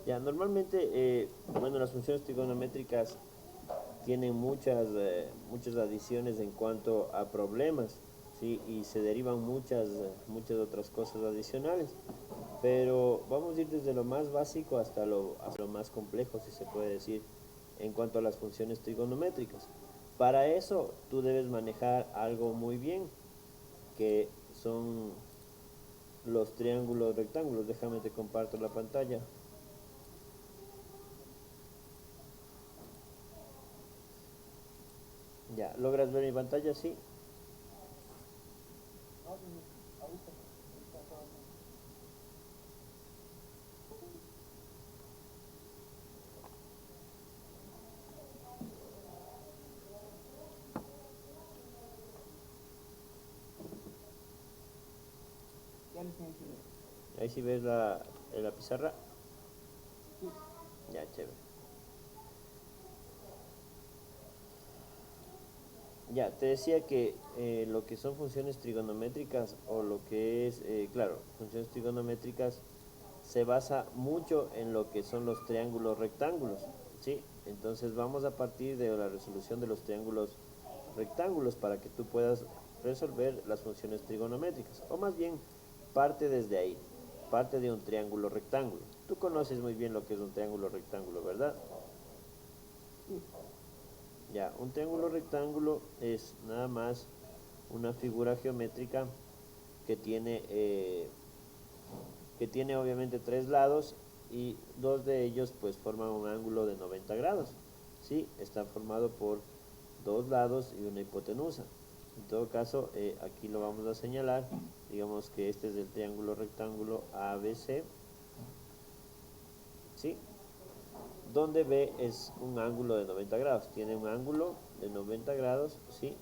Ya, normalmente, bueno, las funciones trigonométricas tienen muchas adiciones en cuanto a problemas, ¿sí? Y se derivan muchas otras cosas adicionales. Pero vamos a ir desde lo más básico hasta lo más complejo, si se puede decir, en cuanto a las funciones trigonométricas. Para eso, tú debes manejar algo muy bien, que son los triángulos rectángulos. Déjame te comparto la pantalla. Ya, ¿logras ver mi pantalla? Sí. Ahí sí ves la pizarra. Ya, chévere. Ya, te decía que lo que son funciones trigonométricas o lo que es, claro, funciones trigonométricas se basa mucho en lo que son los triángulos rectángulos, ¿sí? Entonces vamos a partir de la resolución de los triángulos rectángulos para que tú puedas resolver las funciones trigonométricas, o más bien parte desde ahí, parte de un triángulo rectángulo. Tú conoces muy bien lo que es un triángulo rectángulo, ¿verdad? Ya, un triángulo rectángulo es nada más una figura geométrica que tiene obviamente tres lados y dos de ellos pues forman un ángulo de 90 grados. ¿Sí? Está formado por dos lados y una hipotenusa. En todo caso, aquí lo vamos a señalar. Digamos que este es el triángulo rectángulo ABC. ¿Sí? Donde B es un ángulo de 90 grados. Tiene un ángulo de 90 grados, ¿sí?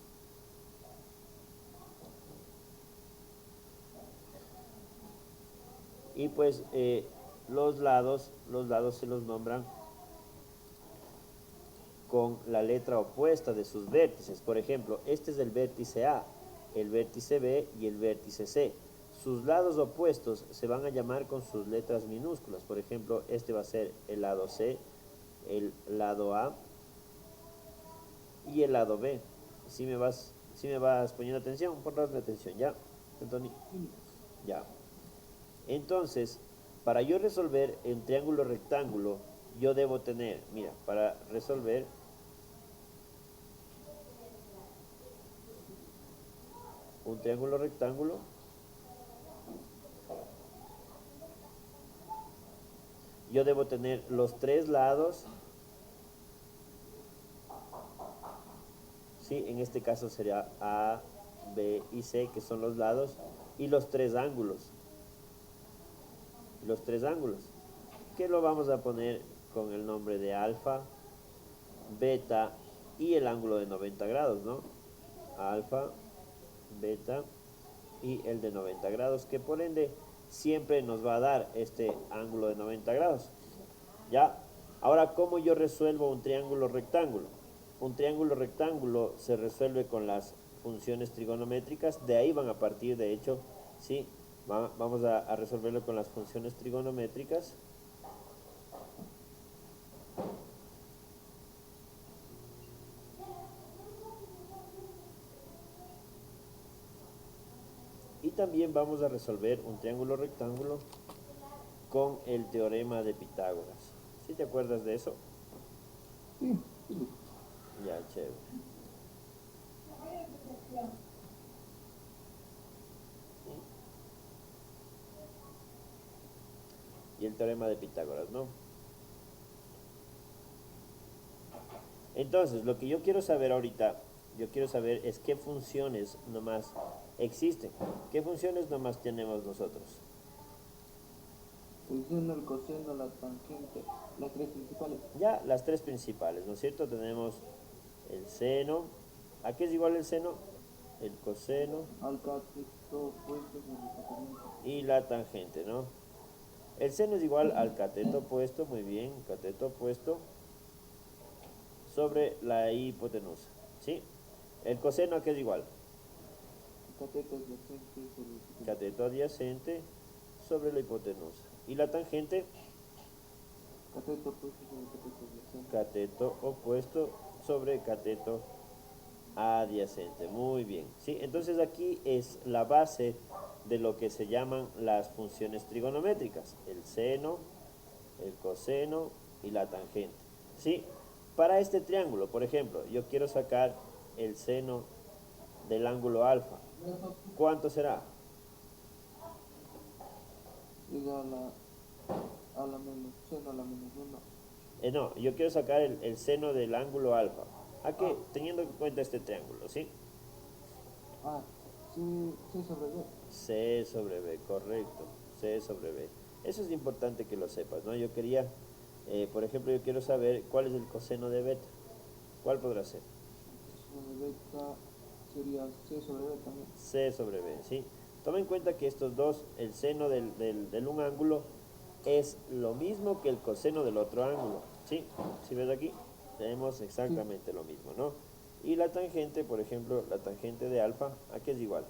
Y pues los lados se los nombran con la letra opuesta de sus vértices. Por ejemplo, este es el vértice A, el vértice B y el vértice C. Sus lados opuestos se van a llamar con sus letras minúsculas. Por ejemplo, este va a ser el lado C, el lado A y el lado B. Si me vas poniendo atención, ponle atención, ¿ya, Anthony? Ya. Entonces, para yo resolver un triángulo rectángulo, yo debo tener, mira, para resolver un triángulo rectángulo, yo debo tener los tres lados, ¿sí? En este caso sería A, B y C, que son los lados, y los tres ángulos. Los tres ángulos, que lo vamos a poner con el nombre de alfa, beta y el ángulo de 90 grados, ¿no? Alfa, beta y el de 90 grados, que por ende siempre nos va a dar este ángulo de 90 grados. ¿Ya? Ahora, ¿cómo yo resuelvo un triángulo rectángulo? Un triángulo rectángulo se resuelve con las funciones trigonométricas, de ahí van a partir, de hecho, ¿sí? Vamos a resolverlo con las funciones trigonométricas. Y también vamos a resolver un triángulo rectángulo con el teorema de Pitágoras. ¿Sí te acuerdas de eso? Ya, chévere. Y el teorema de Pitágoras, ¿no? Entonces, lo que yo quiero saber ahorita, yo quiero saber es qué funciones nomás existen. ¿Qué funciones nomás tenemos nosotros? El seno, el coseno, la tangente, las tres principales. Ya, las tres principales, ¿no es cierto? Tenemos el seno. ¿A qué es igual el seno? El coseno Al cateto opuesto sobre la hipotenusa. y la tangente, ¿no? El seno es igual al cateto opuesto, muy bien, cateto opuesto sobre la hipotenusa, ¿sí? El coseno, ¿a qué es igual? Cateto adyacente sobre la hipotenusa. Cateto adyacente sobre la hipotenusa. Y la tangente, Cateto opuesto sobre cateto adyacente. Cateto opuesto sobre cateto adyacente. Muy bien. ¿Sí? Entonces aquí es la base de lo que se llaman las funciones trigonométricas. El seno, el coseno y la tangente. ¿Sí? Para este triángulo, por ejemplo, yo quiero sacar el seno del ángulo alfa. ¿Cuánto será? Llega a la menos, seno a la menos 1. No, yo quiero sacar el seno del ángulo alfa. ¿A qué? Teniendo en cuenta este triángulo, ¿sí? Ah, C sobre B. C sobre B, correcto. C sobre B. Eso es importante que lo sepas, ¿no? Yo quería, por ejemplo, yo quiero saber cuál es el coseno de beta. ¿Cuál podrá ser? Seno de beta sería C sobre B también. C sobre B, ¿sí? Toma en cuenta que estos dos, el seno del un ángulo es lo mismo que el coseno del otro ángulo, ¿sí? Si ves aquí, tenemos exactamente lo mismo, ¿no? Y la tangente, por ejemplo, la tangente de alfa, ¿a qué es igual?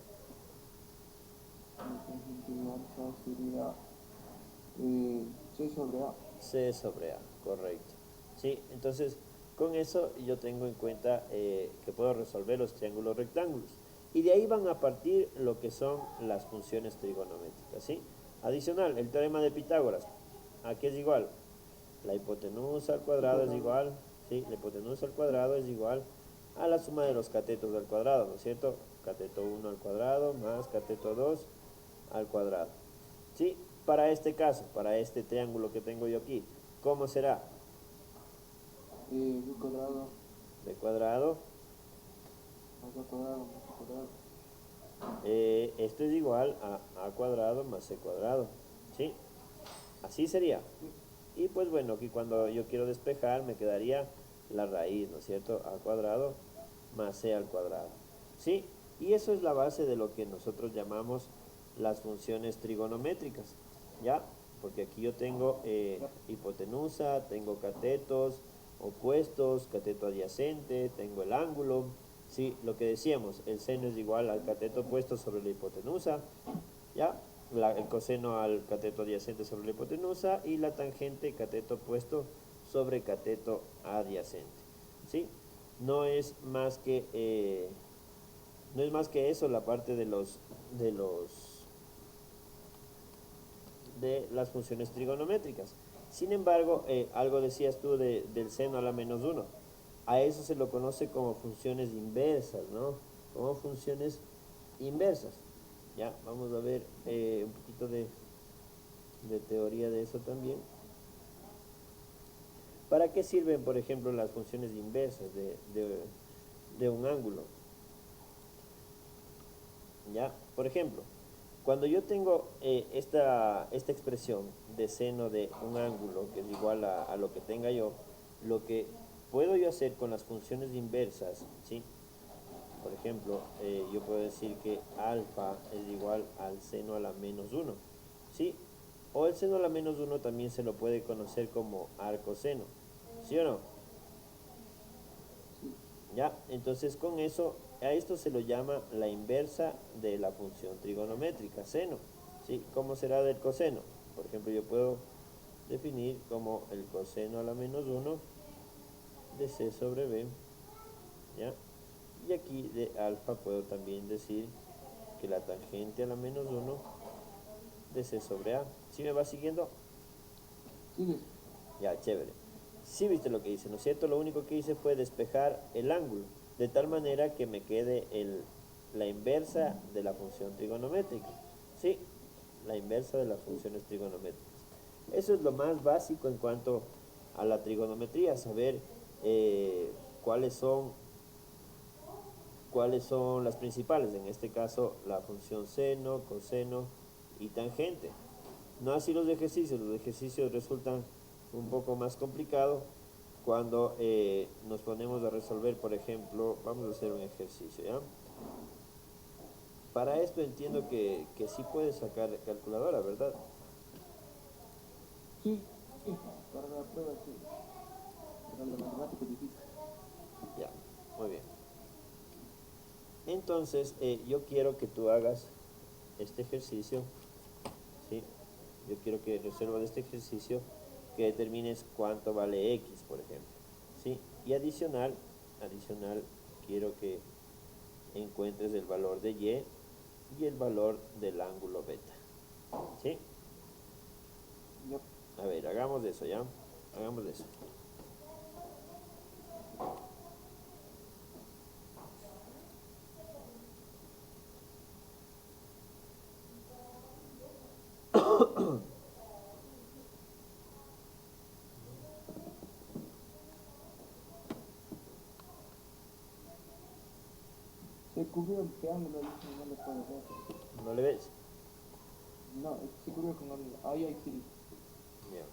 La tangente de alfa sería C sobre A. C sobre A, correcto. ¿Sí? Entonces, con eso yo tengo en cuenta que puedo resolver los triángulos rectángulos. Y de ahí van a partir lo que son las funciones trigonométricas, ¿sí? Adicional, el teorema de Pitágoras, ¿a qué es igual? La hipotenusa al cuadrado es igual, ¿sí? La hipotenusa al cuadrado es igual a la suma de los catetos al cuadrado, ¿no es cierto? Cateto 1 al cuadrado más cateto 2 al cuadrado. ¿Sí? Para este caso, para este triángulo que tengo yo aquí, ¿cómo será? B cuadrado B cuadrado, más A cuadrado más C cuadrado. esto es igual a cuadrado más c cuadrado, ¿sí? Así sería. Y pues bueno, aquí cuando yo quiero despejar me quedaría la raíz, ¿no es cierto? A cuadrado más c al cuadrado, ¿sí? Y eso es la base de lo que nosotros llamamos las funciones trigonométricas, ¿ya? Porque aquí yo tengo hipotenusa, tengo catetos opuestos, cateto adyacente, tengo el ángulo, ¿sí? Lo que decíamos, el seno es igual al cateto opuesto sobre la hipotenusa, ¿ya? El coseno al cateto adyacente sobre la hipotenusa y la tangente cateto opuesto sobre cateto adyacente, ¿sí? No es más que no es más que eso la parte de las funciones trigonométricas. Sin embargo, algo decías tú del seno a la menos 1. A eso se lo conoce como funciones inversas, ¿no? Como funciones inversas. Ya, vamos a ver un poquito de teoría de eso también. ¿Para qué sirven, por ejemplo, las funciones inversas de un ángulo? ¿Ya? Por ejemplo, cuando yo tengo esta expresión de seno de un ángulo que es igual a lo que tenga yo, lo que puedo yo hacer con las funciones inversas, ¿sí? Por ejemplo, yo puedo decir que alfa es igual al seno a la menos 1, ¿sí? O el seno a la menos 1 también se lo puede conocer como arcoseno, ¿sí o no? ¿Ya? Entonces con eso, a esto se lo llama la inversa de la función trigonométrica, seno, ¿sí? ¿Cómo será del coseno? Por ejemplo, yo puedo definir como el coseno a la menos 1 de c sobre b, ¿ya? Y aquí de alfa puedo también decir que la tangente a la menos 1 de c sobre a. ¿Sí me va siguiendo? ¿Sigues? Ya, chévere. Sí viste lo que hice, ¿no es cierto? Lo único que hice fue despejar el ángulo, de tal manera que me quede la inversa de la función trigonométrica. ¿Sí? La inversa de las funciones trigonométricas. Eso es lo más básico en cuanto a la trigonometría, saber cuáles son las principales, en este caso la función seno, coseno y tangente. No así los ejercicios resultan un poco más complicados cuando nos ponemos a resolver, por ejemplo, vamos a hacer un ejercicio, ¿ya? Para esto entiendo que sí puedes sacar calculadora, ¿verdad? Sí, sí. Para la prueba sí. Para la matemática es difícil. Ya, muy bien. Entonces, yo quiero que tú hagas este ejercicio, ¿sí? Yo quiero que resuelvas este ejercicio que determines cuánto vale X, por ejemplo. ¿Sí? Y adicional, quiero que encuentres el valor de y el valor del ángulo beta. ¿Sí? Yo, A ver, hagamos eso, ¿ya? Hagamos eso. se cubrió el triángulo, dice, no le puedo ver. ¿No le ves? No, es que se cubrió con el... Ahí sí. Ya.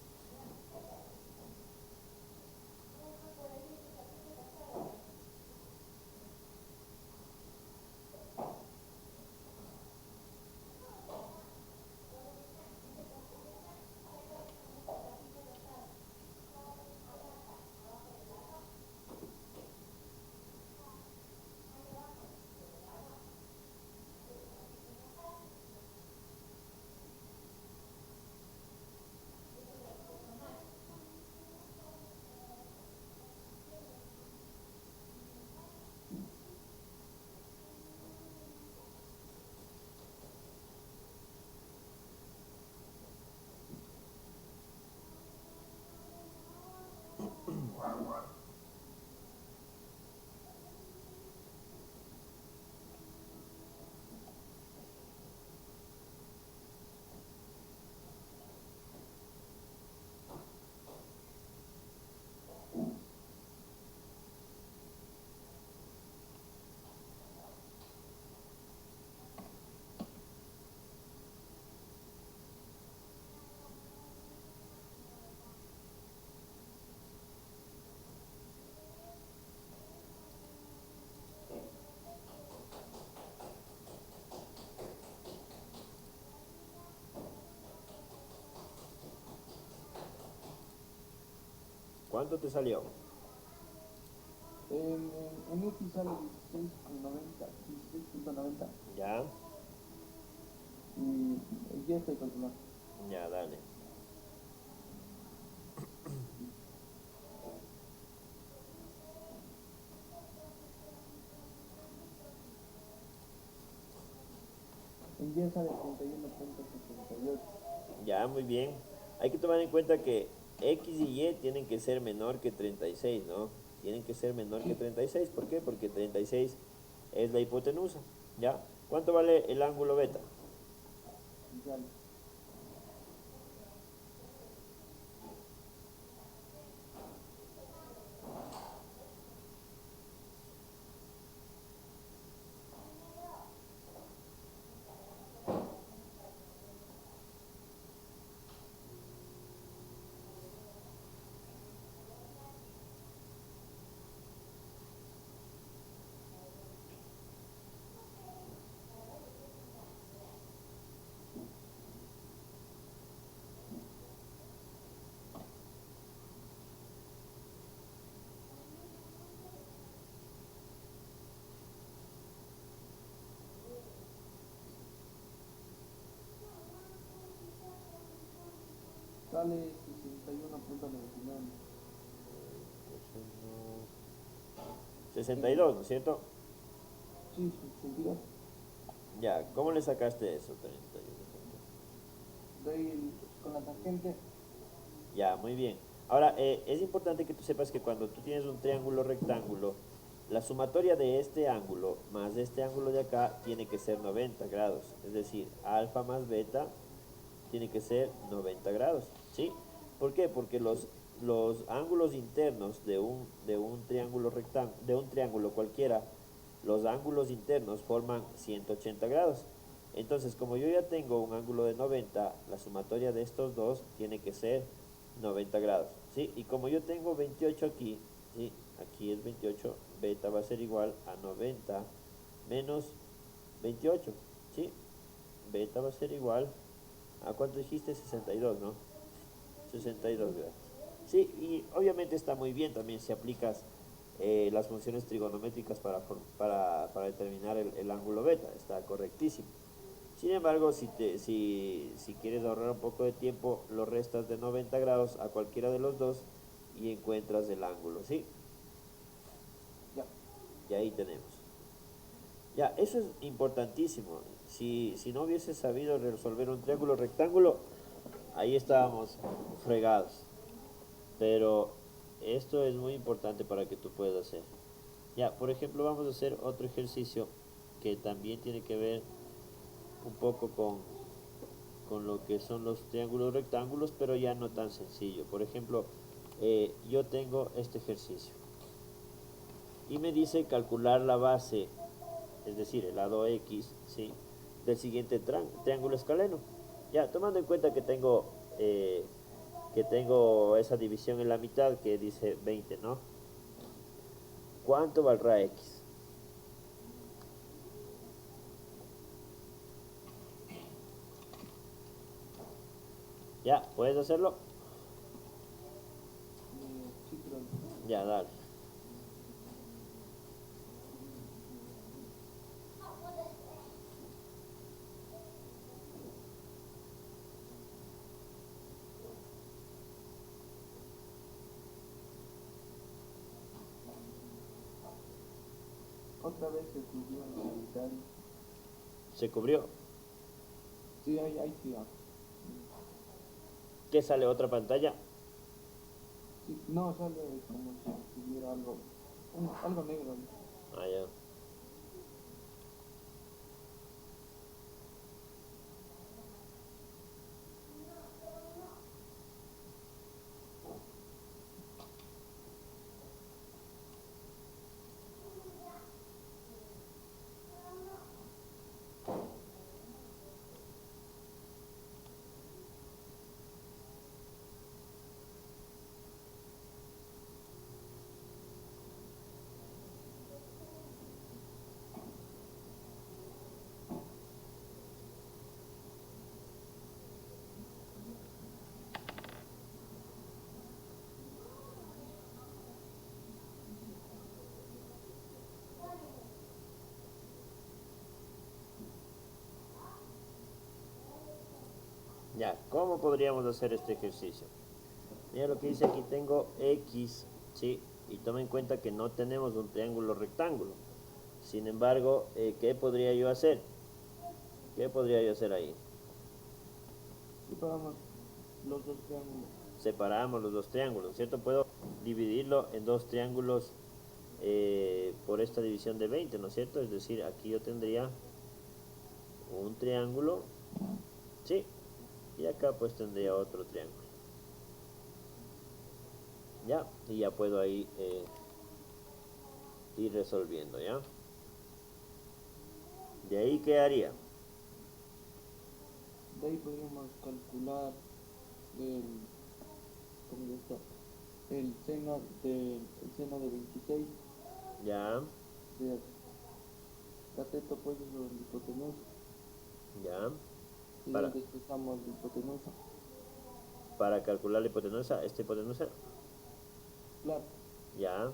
¿Cuánto te salió? En X sale 16,90, 16,90. Ya, Y el Y estoy calculando. ya, dale. El Y sale 31,78. Ya, muy bien. Hay que tomar en cuenta que X y Y tienen que ser menor que 36, ¿no? Tienen que ser menor que Sí, 36. ¿Por qué? Porque 36 es la hipotenusa. ¿Ya? ¿Cuánto vale el ángulo beta? ya. Sale 61,99. 62, ¿no es cierto? Sí, 62. Ya, ¿cómo le sacaste eso? 31. Doy con la tangente. Ya, muy bien. Ahora, es importante que tú sepas que cuando tú tienes un triángulo rectángulo, la sumatoria de este ángulo más de este ángulo de acá tiene que ser 90 grados. Es decir, alfa más beta tiene que ser 90 grados. ¿Sí? ¿Por qué? Porque los ángulos internos de un triángulo rectángulo, de un triángulo cualquiera, los ángulos internos forman 180 grados. Entonces, como yo ya tengo un ángulo de 90, la sumatoria de estos dos tiene que ser 90 grados, ¿sí? Y como yo tengo 28 aquí, ¿sí? Aquí es 28, beta va a ser igual a 90 menos 28, ¿sí? Beta va a ser igual a, ¿cuánto dijiste? 62, ¿no? 62 grados. Sí, y obviamente está muy bien también si aplicas las funciones trigonométricas para determinar el ángulo beta, está correctísimo. Sin embargo, si quieres ahorrar un poco de tiempo, lo restas de 90 grados a cualquiera de los dos y encuentras el ángulo, ¿sí? Ya. Y ahí tenemos. Ya, eso es importantísimo. Si no hubiese sabido resolver un triángulo rectángulo, ahí estábamos fregados. Pero esto es muy importante para que tú puedas hacer. Ya, por ejemplo, vamos a hacer otro ejercicio que también tiene que ver un poco con lo que son los triángulos rectángulos, pero ya no tan sencillo. Por ejemplo, yo tengo este ejercicio y me dice calcular la base, es decir, el lado X, ¿sí?, del siguiente triángulo escaleno. Ya, tomando en cuenta que tengo esa división en la mitad que dice 20, ¿no? ¿Cuánto valdrá X? Ya, ¿puedes hacerlo? Sí, pero Ya, dale. otra vez se subió en la mitad. Se cubrió. Sí, ahí sí. ¿Qué sale otra pantalla? Sí, no, sale como si tuviera algo, algo negro. Ah, ya. Ya, ¿cómo podríamos hacer este ejercicio? Mira lo que dice aquí, tengo X, ¿sí? Y toma en cuenta que no tenemos un triángulo rectángulo. Sin embargo, ¿qué podría yo hacer? ¿Qué podría yo hacer ahí? Separamos los dos triángulos. Separamos los dos triángulos, ¿cierto? Puedo dividirlo en dos triángulos por esta división de 20, ¿no es cierto? Es decir, aquí yo tendría un triángulo, ¿sí? Y acá pues tendría otro triángulo. ¿Ya? Y ya puedo ahí ir resolviendo, ¿ya? De ahí, ¿qué haría? De ahí podríamos calcular el, ¿cómo se está? El seno de 26 Ya, de cateto pues sobre la hipotenusa. ya. Y de ahí Para, despejamos la hipotenusa. para calcular la hipotenusa, esta hipotenusa, Claro. ya.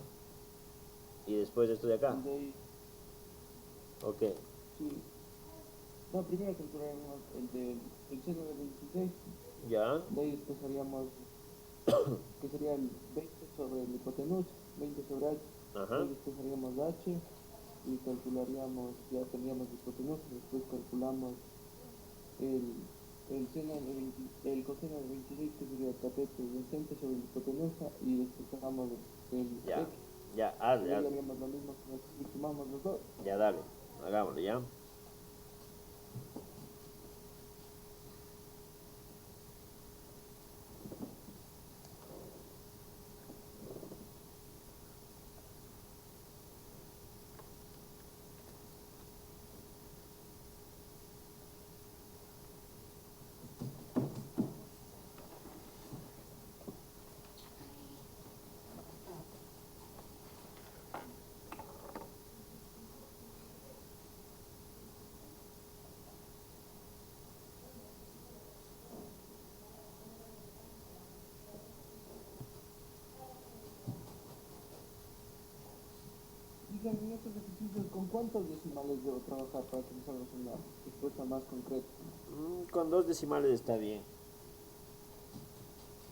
Y después esto de acá, Y de ahí, ok, sí. No, primero calcularemos el seno de 26. ya, De ahí despejaríamos, que sería el 20 sobre la hipotenusa, 20 sobre h. De ajá, ahí despejaríamos h y calcularíamos, ya tendríamos la hipotenusa. Después calculamos el, el coseno de 26, que sería el cateto adyacente sobre la hipotenusa, y despejamos el ya, x. ya, Y hazle, de ahí hazle, haríamos lo mismo y sumamos los dos. ya, dale, hagámoslo, ya. Cristian, en estos ejercicios, ¿con cuántos decimales debo trabajar para que nos hagas una respuesta más concreta? Con 2 decimales está bien.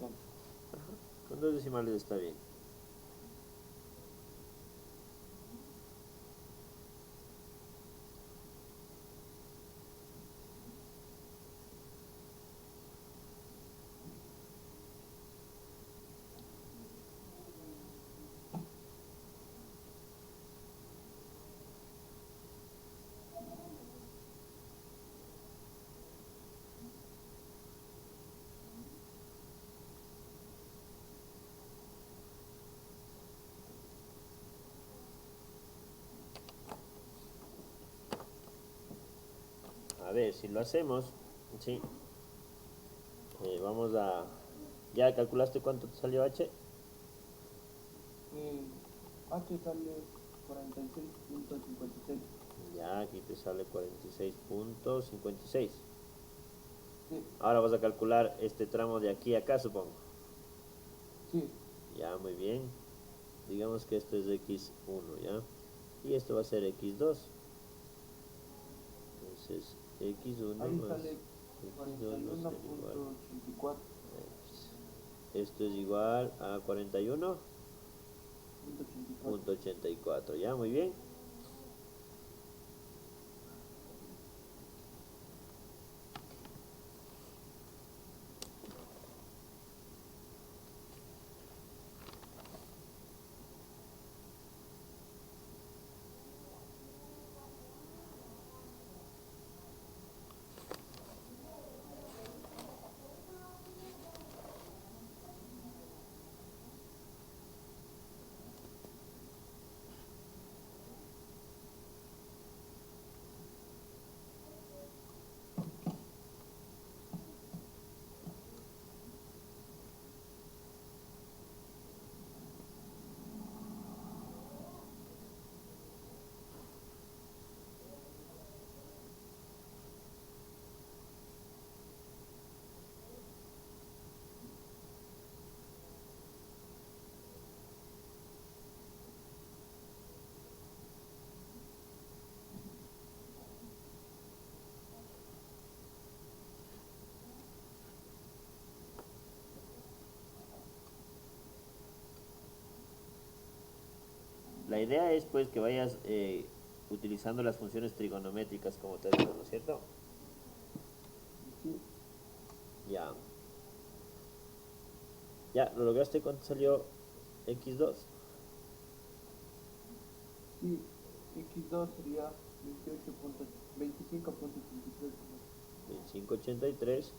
Ya. Con 2 decimales está bien. A ver, si lo hacemos, sí. Vamos a... ¿Ya calculaste cuánto te salió H? H sale 46.56. Ya, aquí te sale 46.56. Sí, Ahora vas a calcular este tramo de aquí a acá, supongo. sí. Ya, muy bien. Digamos que esto es x1, ¿ya? Y esto va a ser x2. Entonces, x1 Ahí más sale x2 va a ser igual 41.84. a x. Esto es igual a 41.84. Ya, muy bien. La idea es pues que vayas utilizando las funciones trigonométricas como te digo, ¿no es cierto? Sí, Ya. Ya, ¿lo lograste cuánto salió x2? sí. X2 sería 25.83. 25.83.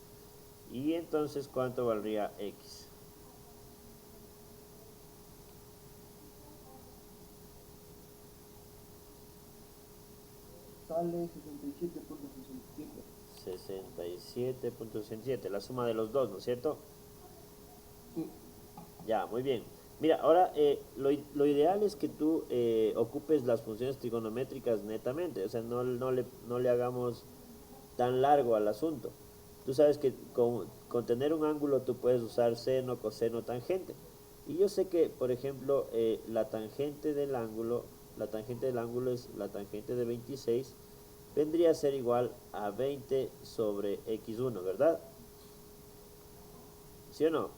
Y entonces, ¿cuánto valdría x? Sale 67.67. 67.67, la suma de los dos, ¿no es cierto? Sí, Ya, muy bien. Mira, ahora lo ideal es que tú ocupes las funciones trigonométricas netamente, o sea, no le hagamos tan largo al asunto. Tú sabes que con tener un ángulo tú puedes usar seno, coseno, tangente. Y yo sé que, por ejemplo, la tangente del ángulo es la tangente de 26, vendría a ser igual a 20 sobre x1, ¿verdad? ¿Sí o no?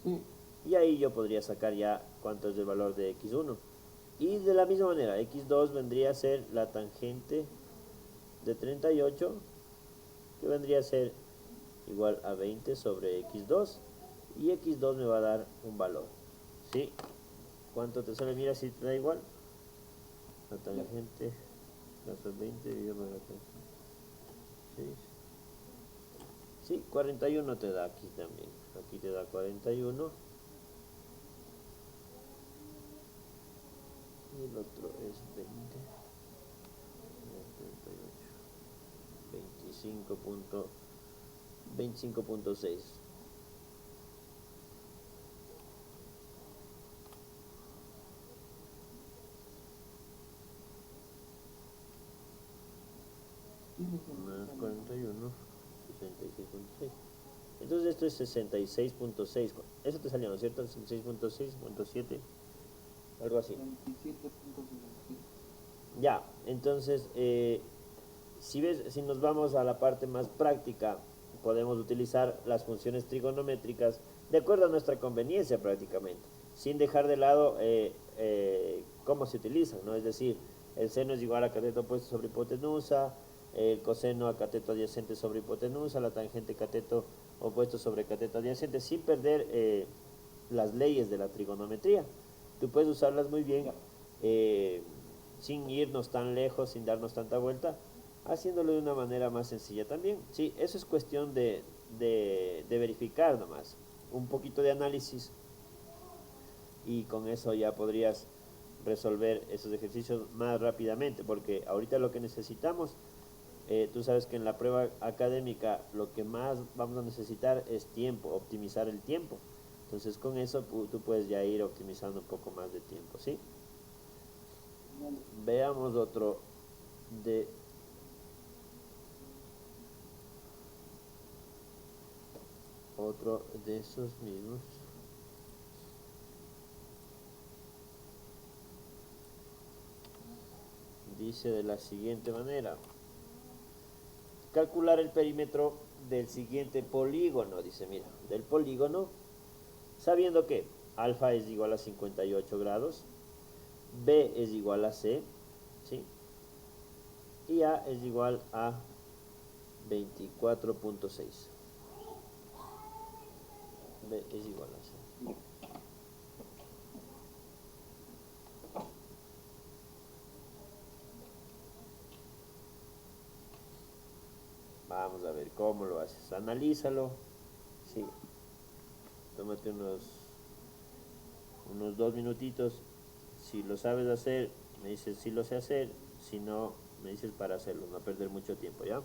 sí. Y ahí yo podría sacar ya cuánto es el valor de x1. Y de la misma manera, x2 vendría a ser la tangente de 38, que vendría a ser igual a 20 sobre x2. Y x2 me va a dar un valor. ¿Sí? ¿Cuánto te sale? Mira si te da igual. La Ya. tangente, caso 20 dividido por la tangente. 6. Sí, 41 te da aquí también. Aquí te da 41. Y el otro es 20. 38. 25.6. Tiene sentido. Más 41, 66.6. Entonces esto es 66.6. Eso te salió, ¿no es cierto? 66.6, 7. algo así. 27.56. Ya, entonces, si nos vamos a la parte más práctica, podemos utilizar las funciones trigonométricas de acuerdo a nuestra conveniencia prácticamente, sin dejar de lado cómo se utilizan, ¿no? Es decir, el seno es igual a cateto opuesto sobre hipotenusa, el coseno a cateto adyacente sobre hipotenusa, la tangente cateto opuesto sobre cateto adyacente, sin perder las leyes de la trigonometría. Tú puedes usarlas muy bien. Eh, Sin irnos tan lejos, sin darnos tanta vuelta, haciéndolo de una manera más sencilla también. Sí, eso es cuestión de verificar nomás, un poquito de análisis y con eso ya podrías resolver esos ejercicios más rápidamente, porque ahorita lo que necesitamos, tú sabes que en la prueba académica lo que más vamos a necesitar es tiempo, optimizar el tiempo. Entonces con eso tú puedes ya ir optimizando un poco más de tiempo, ¿sí? Veamos de otro de esos mismos. Dice de la siguiente manera: calcular el perímetro del siguiente polígono. Dice, mira, del polígono, sabiendo que alfa es igual a 58 grados, B es igual a C, ¿sí? Y A es igual a 24.6. B es igual a C. Vamos a ver cómo lo haces. Analízalo. Sí. Tómate unos 2 minutitos. Si lo sabes hacer, me dices si lo sé hacer. Si no, me dices para hacerlo. No perder mucho tiempo, ¿ya?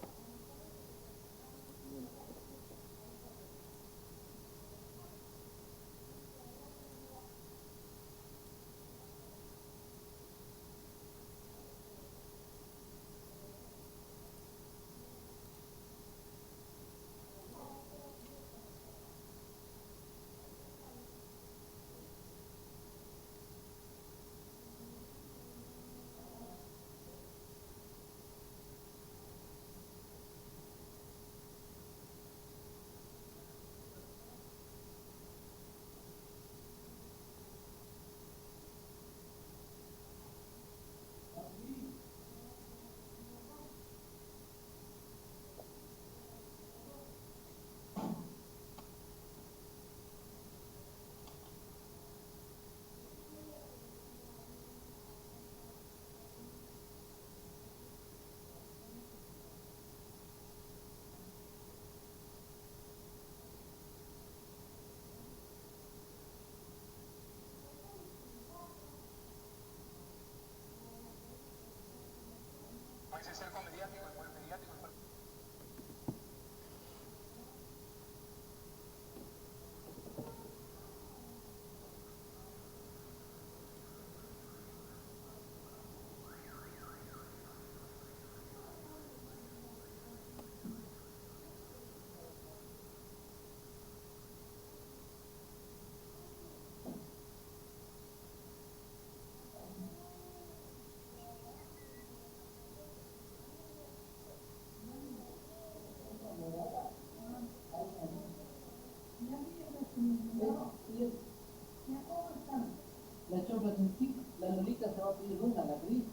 La chopra sentir, la Lolita se va a pedir una, la Cris.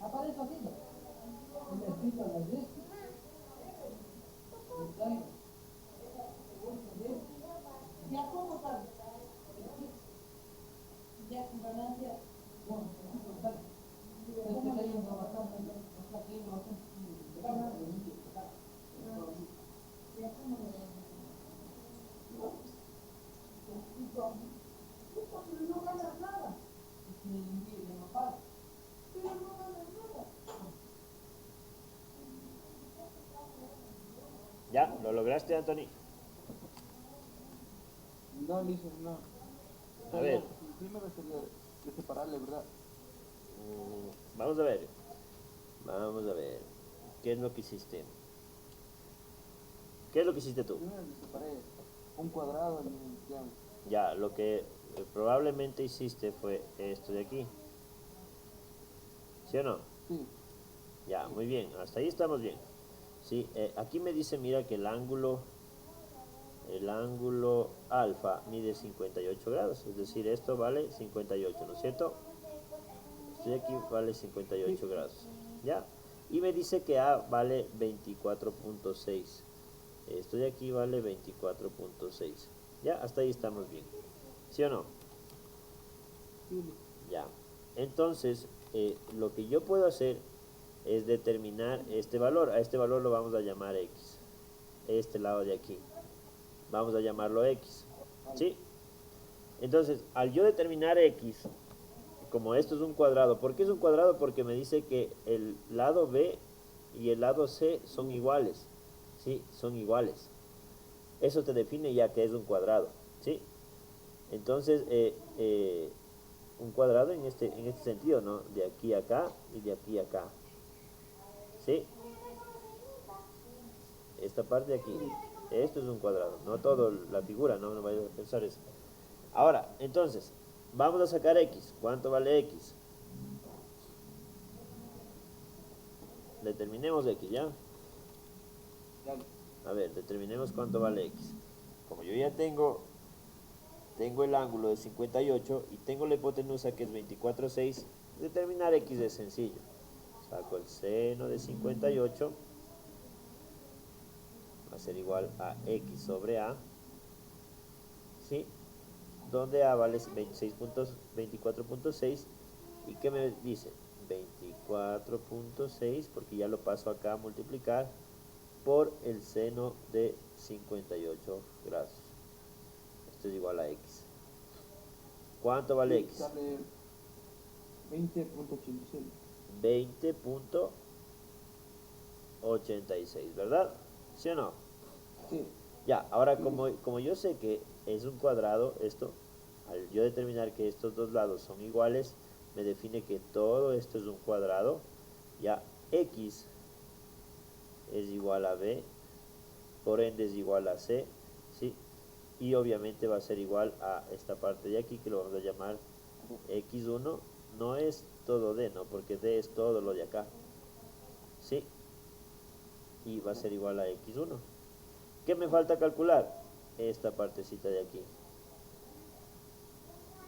Aparece así, ¿no? Y le explico a las 10. Le traigo. ¿Ya cómo sabes? Ya con ganancia. No, no sale. Este que hay un bastante, no está aquí, no sé. Ya cómo lo ven. No ganas nada. Ni no pagas. Pero no ganas nada. ¿Ya? ¿Lo lograste, Anthony? No, Lisa, no. A ver, Primero sería de separarle, ¿verdad? vamos a ver. Vamos a ver. ¿Qué es lo que hiciste? ¿Qué es lo que hiciste tú? Primero le separé un cuadrado y un triángulo. Ya, lo que probablemente hiciste fue esto de aquí. ¿Sí o no? Sí, Ya, sí, muy bien, hasta ahí estamos bien. Sí, aquí me dice, mira que el ángulo alfa mide 58 grados, es decir, esto vale 58, ¿no es cierto? Esto de aquí vale sí, 58 grados, ¿ya? Y me dice que A vale 24.6. Esto de aquí vale 24.6. Ya, hasta ahí estamos bien. ¿Sí o no? sí, Ya. Entonces, lo que yo puedo hacer es determinar este valor. A este valor lo vamos a llamar X. Este lado de aquí. Vamos a llamarlo X. vale. ¿Sí? Entonces, al yo determinar X, como esto es un cuadrado, ¿por qué es un cuadrado? Porque me dice que el lado B y el lado C son Bien, iguales. ¿Sí? Son iguales. Eso te define ya que es un cuadrado. ¿Sí? Entonces, un cuadrado en este sentido, ¿no? De aquí a acá y de aquí a acá. ¿Sí? Esta parte de aquí. sí, Esto es un cuadrado, no todo la figura, no vayas a pensar eso. Ahora, entonces, vamos a sacar X. ¿Cuánto vale X? Determinemos X, ¿ya? dale. A ver, determinemos cuánto vale X. Como yo ya tengo el ángulo de 58 y tengo la hipotenusa que es 24,6, determinar X es sencillo. Saco el seno de 58, va a ser igual a X sobre A, ¿sí? Donde A vale 24.6 y ¿qué me dice? 24.6, porque ya lo paso acá a multiplicar por el seno de 58 grados. Esto es igual a X. ¿Cuánto vale Sí, X? sale 20.86. 20.86, ¿verdad? ¿Sí o no? Sí, Ya, ahora sí, como yo sé que es un cuadrado esto, al yo determinar que estos dos lados son iguales, me define que todo esto es un cuadrado. Ya, X es igual a B, por ende es igual a C, ¿sí? Y obviamente va a ser igual a esta parte de aquí que lo vamos a llamar X1. No es todo D, ¿no? Porque D es todo lo de acá, ¿sí? Y va a ser igual a X1. ¿Qué me falta calcular? Esta partecita de aquí.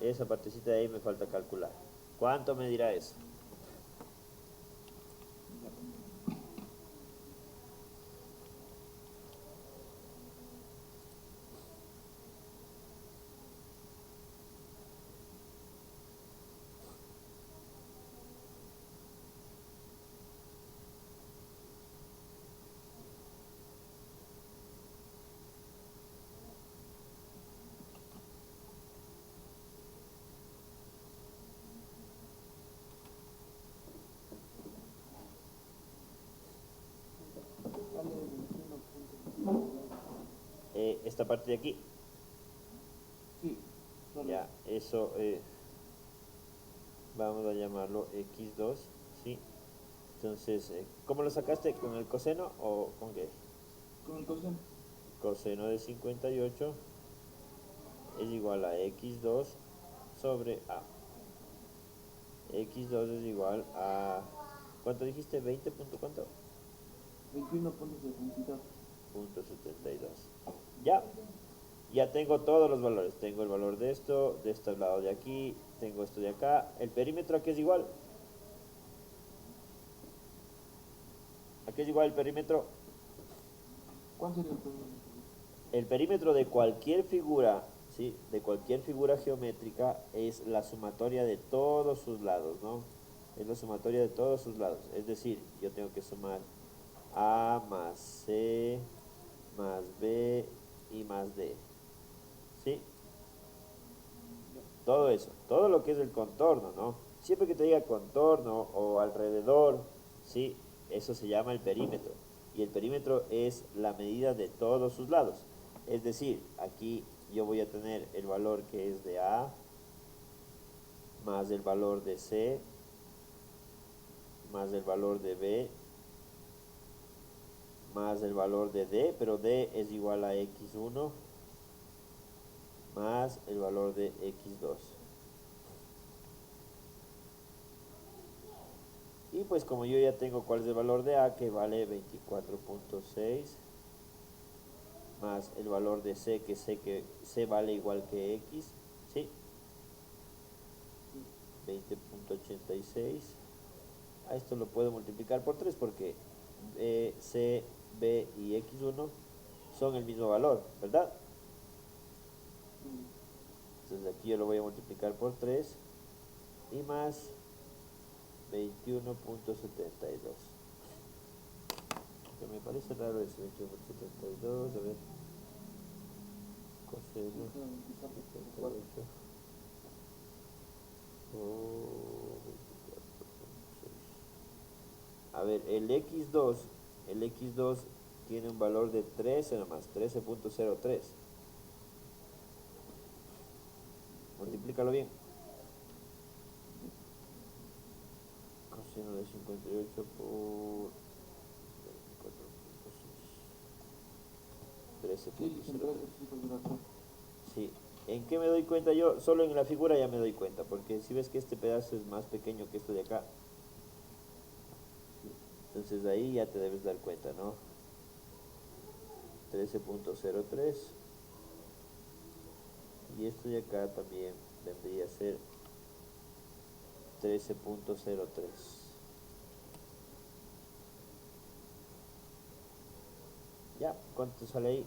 Esa partecita de ahí me falta calcular. ¿Cuánto me dirá eso? sale 21.72. Esta parte de aquí. Sí, correcto. Ya, eso vamos a llamarlo X2, ¿sí? Entonces, ¿cómo lo sacaste? ¿Con el coseno o con qué? Con el coseno. Coseno de 58 es igual a X2 sobre A. X2 es igual a... ¿Cuánto dijiste? 20 punto cuánto? 21.72. Punto 72. Ya, ya tengo todos los valores. Tengo el valor de este lado de aquí, tengo esto de acá. El perímetro aquí es igual. Aquí es igual el perímetro. ¿Cuál sería el perímetro? El perímetro de cualquier figura, ¿sí? De cualquier figura geométrica es la sumatoria de todos sus lados, ¿no? Es la sumatoria de todos sus lados. Es decir, yo tengo que sumar A más C más B y más D. ¿Sí? Todo eso, todo lo que es el contorno, ¿no? Siempre que te diga contorno o alrededor, ¿sí? Eso se llama el perímetro. Y el perímetro es la medida de todos sus lados. Es decir, aquí yo voy a tener el valor que es de A, más el valor de C, más el valor de B, más el valor de D, pero D es igual a X1, más el valor de x2. Y pues como yo ya tengo cuál es el valor de a, que vale 24.6, más el valor de c, que sé que c vale igual que x, ¿sí? 20.86. A esto lo puedo multiplicar por 3 porque c, b y x1 son el mismo valor, ¿verdad? Entonces aquí yo lo voy a multiplicar por 3 y más 21.72. Que me parece raro ese 21.72, a ver. Coseno 78. Oh, 24.6. A ver, el x2 tiene un valor de 13 nomás, 13.03. Multiplícalo bien. Coseno de 58 por 24.6. 13.03. Sí. ¿En qué me doy cuenta yo? Solo en la figura ya me doy cuenta, porque si ves que este pedazo es más pequeño que esto de acá, entonces ahí ya te debes dar cuenta, ¿no? 13.03. Y esto de acá también vendría a ser 13.03. Ya, ¿cuánto sale ahí?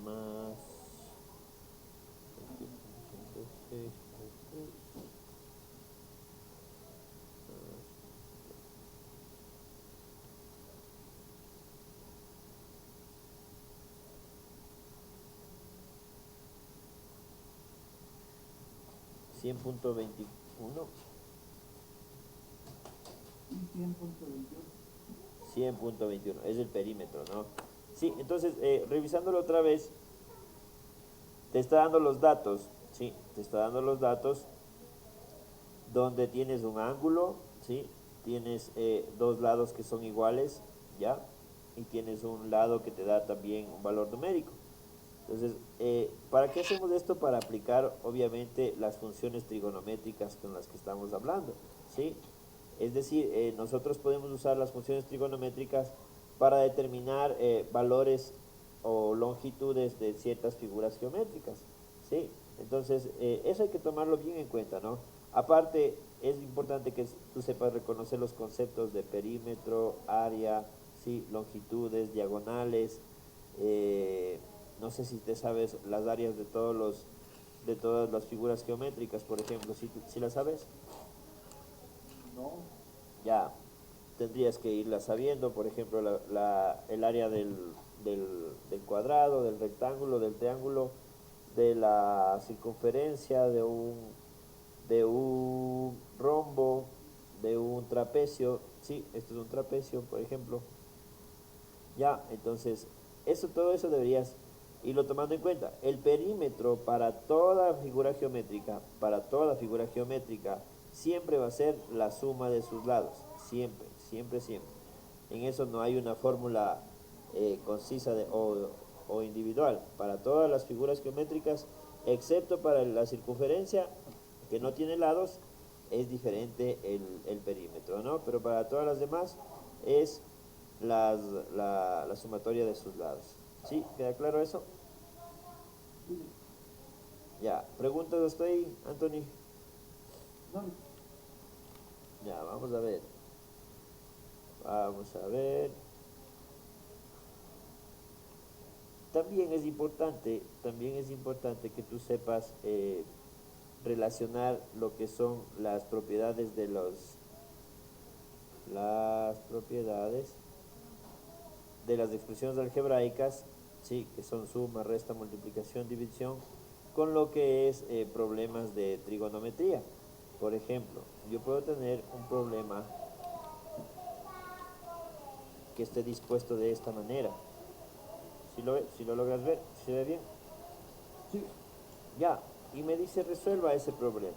Más 20.86, más 100.21. 100.21 es el perímetro, ¿no? Sí, entonces, revisándolo otra vez, te está dando los datos, ¿sí? Te está dando los datos donde tienes un ángulo, ¿sí? Tienes dos lados que son iguales, ¿ya? Y tienes un lado que te da también un valor numérico. Entonces, ¿para qué hacemos esto? Para aplicar, obviamente, las funciones trigonométricas con las que estamos hablando, ¿sí? Es decir, nosotros podemos usar las funciones trigonométricas para determinar valores o longitudes de ciertas figuras geométricas, ¿sí? Entonces, eso hay que tomarlo bien en cuenta, ¿no? Aparte, es importante que tú sepas reconocer los conceptos de perímetro, área, ¿sí? Longitudes, diagonales, no sé si te sabes las áreas de todas las figuras geométricas, por ejemplo, si las sabes. No. Ya tendrías que irla sabiendo, por ejemplo, el área del cuadrado, del rectángulo, del triángulo, de la circunferencia, de un rombo, de un trapecio. Sí, esto es un trapecio, por ejemplo. Ya, entonces, todo eso deberías irlo tomando en cuenta. El perímetro para toda figura geométrica, siempre va a ser la suma de sus lados. Siempre, siempre, siempre. En eso no hay una fórmula concisa o individual. Para todas las figuras geométricas, excepto para la circunferencia, que no tiene lados, es diferente el perímetro, ¿no? Pero para todas las demás es las, la sumatoria de sus lados. ¿Sí? ¿Queda claro eso? Ya, ¿preguntas hasta ahí, Anthony? No. Ya, vamos a ver. Vamos a ver. También es importante que tú sepas relacionar lo que son las propiedades de las expresiones algebraicas, ¿sí? Que son suma, resta, multiplicación, división, con lo que es problemas de trigonometría. Por ejemplo, yo puedo tener un problema que esté dispuesto de esta manera. Si lo logras ver, ¿se ve bien? Sí. Ya, y me dice resuelva ese problema.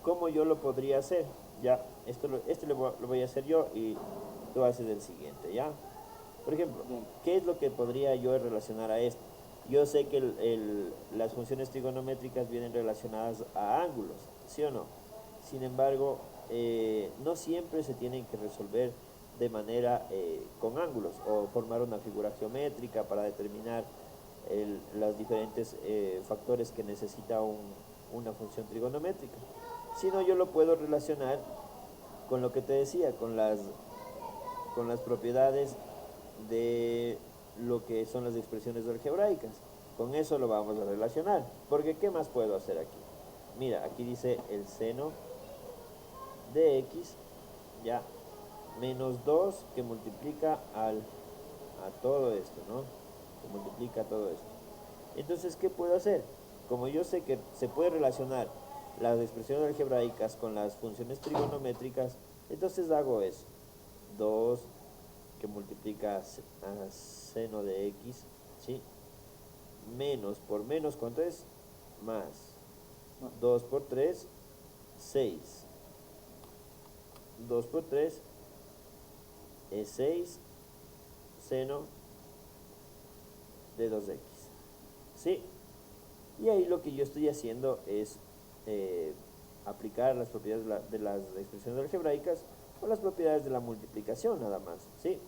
¿Cómo yo lo podría hacer? Ya, lo voy a hacer yo y tú haces el siguiente, ¿ya? Por ejemplo, Bien. ¿qué es lo que podría yo relacionar a esto? yo sé que las funciones trigonométricas vienen relacionadas a ángulos, ¿sí o no? Sin embargo, no siempre se tienen que resolver de manera con ángulos o formar una figura geométrica para determinar los diferentes factores que necesita una función trigonométrica, sino yo lo puedo relacionar con lo que te decía, con las propiedades de lo que son las expresiones algebraicas. Con eso lo vamos a relacionar, porque ¿qué más puedo hacer aquí? Mira, aquí dice el seno de x, ya, menos 2 que multiplica a todo esto, ¿no? Que multiplica todo esto. Entonces, ¿qué puedo hacer? Como yo sé que se puede relacionar las expresiones algebraicas con las funciones trigonométricas, entonces hago eso. 2 que multiplica a seno de x, ¿sí? Menos por menos, ¿cuánto es? Más. 2 por 3, 6. 2 por 3 es 6 seno de 2x. ¿Sí? Y ahí lo que yo estoy haciendo es aplicar las propiedades de las expresiones algebraicas o las propiedades de la multiplicación nada más. ¿Sí?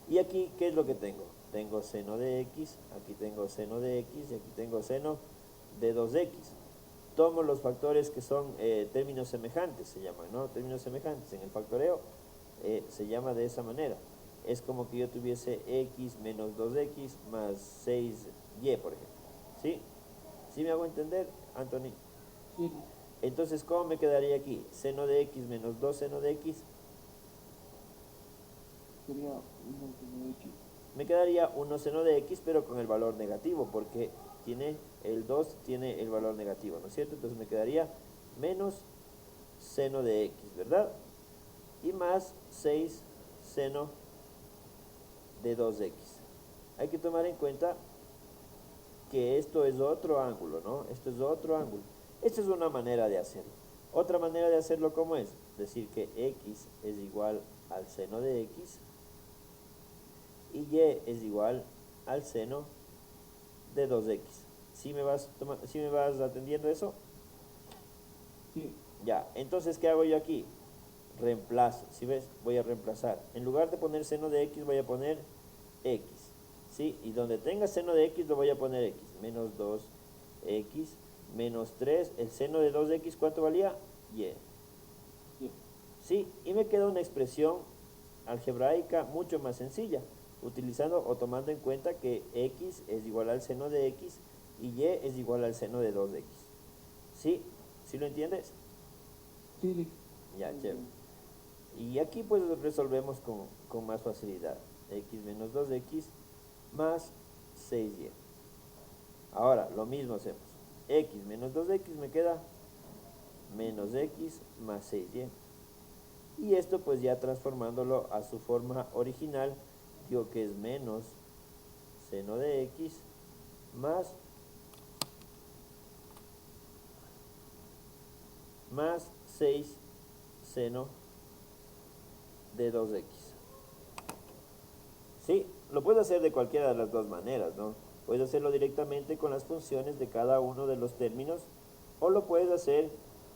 Y aquí, ¿qué es lo que tengo? Tengo seno de x, aquí tengo seno de x y aquí tengo seno de 2x. Tomo los factores que son términos semejantes, se llaman, ¿no? Términos semejantes. En el factoreo se llama de esa manera. Es como que yo tuviese x menos 2x más 6y, por ejemplo. ¿Sí? ¿Sí me hago entender, Anthony? Sí, Entonces, ¿cómo me quedaría aquí? Seno de x menos 2 seno de x. sería uno seno de x. Me quedaría 1 seno de x, pero con el valor negativo, porque tiene el 2 tiene el valor negativo, ¿no es cierto? Entonces me quedaría menos seno de x, ¿verdad? Y más 6 seno de 2x. Hay que tomar en cuenta que esto es otro ángulo, ¿no? Esto es otro ángulo. Esta es una manera de hacerlo. Otra manera de hacerlo, ¿cómo es? Decir que x es igual al seno de x y y es igual al seno de 2x. ¿Sí me vas atendiendo eso? Sí, Ya, entonces, ¿qué hago yo aquí? Reemplazo, ¿sí ves? Voy a reemplazar. En lugar de poner seno de x, voy a poner x. ¿Sí? Y donde tenga seno de x, lo voy a poner x. Menos 2x menos 3. El seno de 2x, ¿cuánto valía? Y. sí, ¿Sí? Y me queda una expresión algebraica mucho más sencilla, utilizando o tomando en cuenta que x es igual al seno de x y y es igual al seno de 2x. ¿Sí? ¿Sí lo entiendes? sí, sí. Ya, chévere. Y aquí pues resolvemos con más facilidad. X menos 2x más 6y. Ahora, lo mismo hacemos. X menos 2x me queda menos x más 6y. Y esto pues ya transformándolo a su forma original, digo que es menos seno de x más 6 seno de 2x. Sí, lo puedes hacer de cualquiera de las dos maneras, ¿no? Puedes hacerlo directamente con las funciones de cada uno de los términos o lo puedes hacer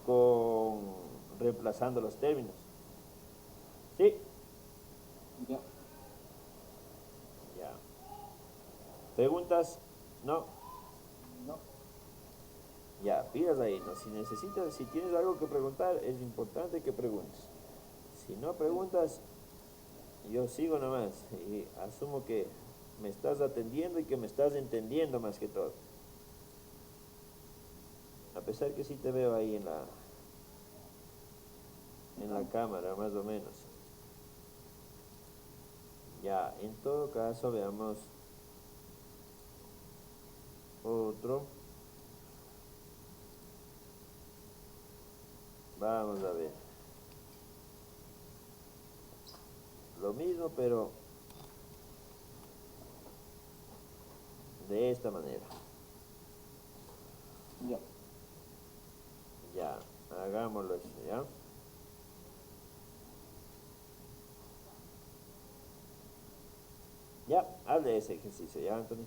con reemplazando los términos. ¿Sí? Ya, Ya. ¿Preguntas? No. no. Ya, pidas ahí, ¿no? Si necesitas, si tienes algo que preguntar, es importante que preguntes. Si no preguntas, yo sigo nomás y asumo que me estás atendiendo y que me estás entendiendo más que todo. A pesar que sí te veo ahí en la cámara, más o menos. Ya, en todo caso, veamos otro. Vamos a ver. Lo mismo, pero de esta manera. Ya, Ya, hagámoslo así, ¿ya? Ya, haz de ese ejercicio, ¿ya, Anthony?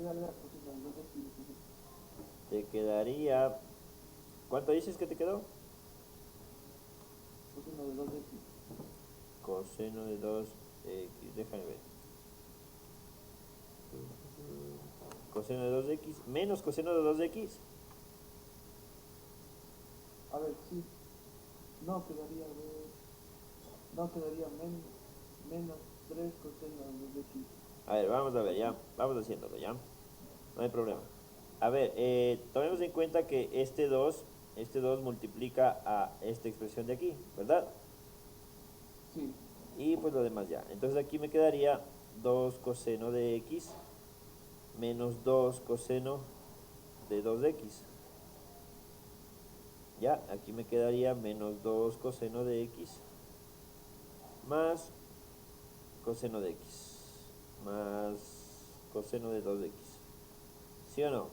quedaría coseno de 2x. Te quedaría... ¿Cuánto dices que te quedó? Coseno de 2x. Coseno de 2x, déjame ver. Coseno de 2x menos coseno de 2x. A ver, sí. No, quedaría, a ver. No, quedaría menos 3 coseno de 2x. A ver, vamos a ver, ya. Vamos haciéndolo, ya. No hay problema. A ver, tomemos en cuenta que este 2 multiplica a esta expresión de aquí, ¿verdad? Sí, Y pues lo demás ya. Entonces aquí me quedaría 2 coseno de x menos 2 coseno de 2x. Ya, aquí me quedaría menos 2 coseno de x más coseno de x más coseno de 2x. ¿Sí o no?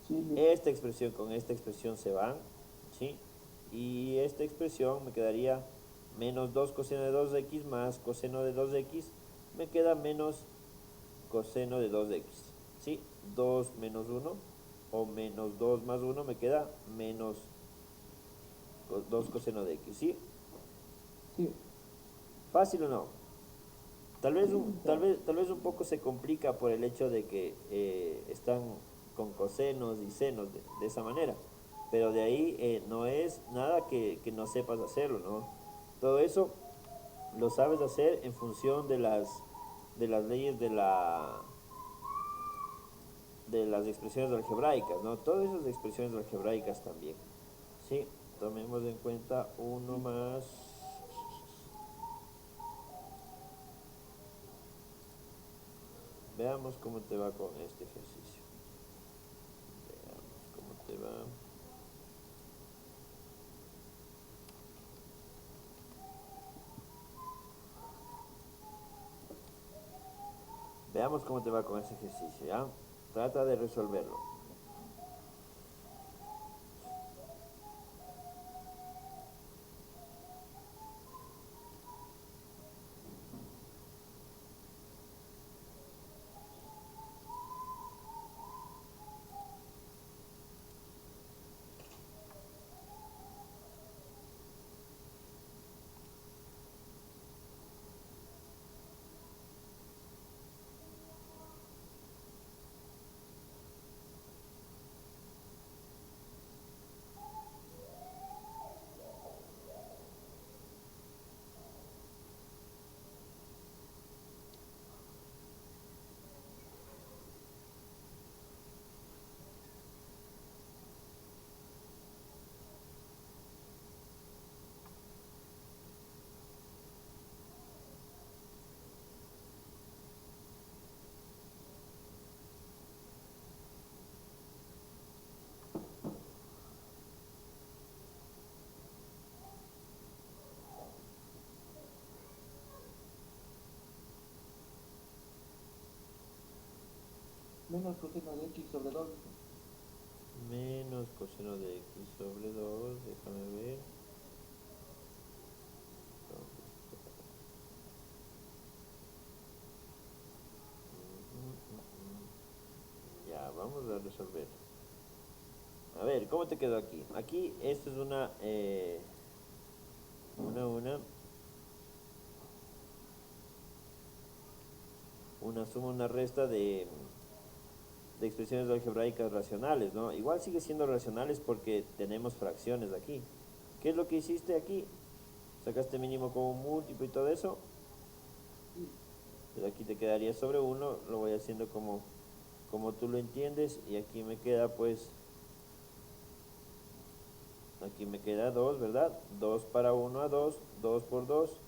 sí, listo. Esta expresión con esta expresión se van, ¿sí? Y esta expresión me quedaría menos 2 coseno de 2x más coseno de 2x. Me queda menos coseno de 2x, ¿sí? 2 menos 1 o menos 2 más 1 me queda menos 2 coseno de x, ¿sí? Sí, ¿Fácil o no? sí, Tal vez un poco se complica por el hecho de que están con cosenos y senos de esa manera. Pero de ahí no es nada que no sepas hacerlo, ¿no? Todo eso lo sabes hacer en función de las leyes de las expresiones algebraicas, ¿no? Todas esas expresiones algebraicas también. Sí, tomemos en cuenta uno más. Veamos cómo te va con este ejercicio. Veamos cómo te va. Veamos cómo te va con ese ejercicio, ¿ya? Trata de resolverlo. menos coseno de x sobre 2. Menos coseno de x sobre 2, déjame ver. Ya, vamos a resolver. A ver, ¿cómo te quedó aquí? Aquí esto es una suma, una resta de expresiones algebraicas racionales, ¿no? Igual sigue siendo racionales porque tenemos fracciones aquí. ¿Qué es lo que hiciste aquí? Sacaste mínimo como múltiplo y todo eso. Pero aquí te quedaría sobre 1, lo voy haciendo como tú lo entiendes. Y aquí me queda pues, aquí me queda 2, ¿verdad? 2 para 1 a 2, 2 por 2.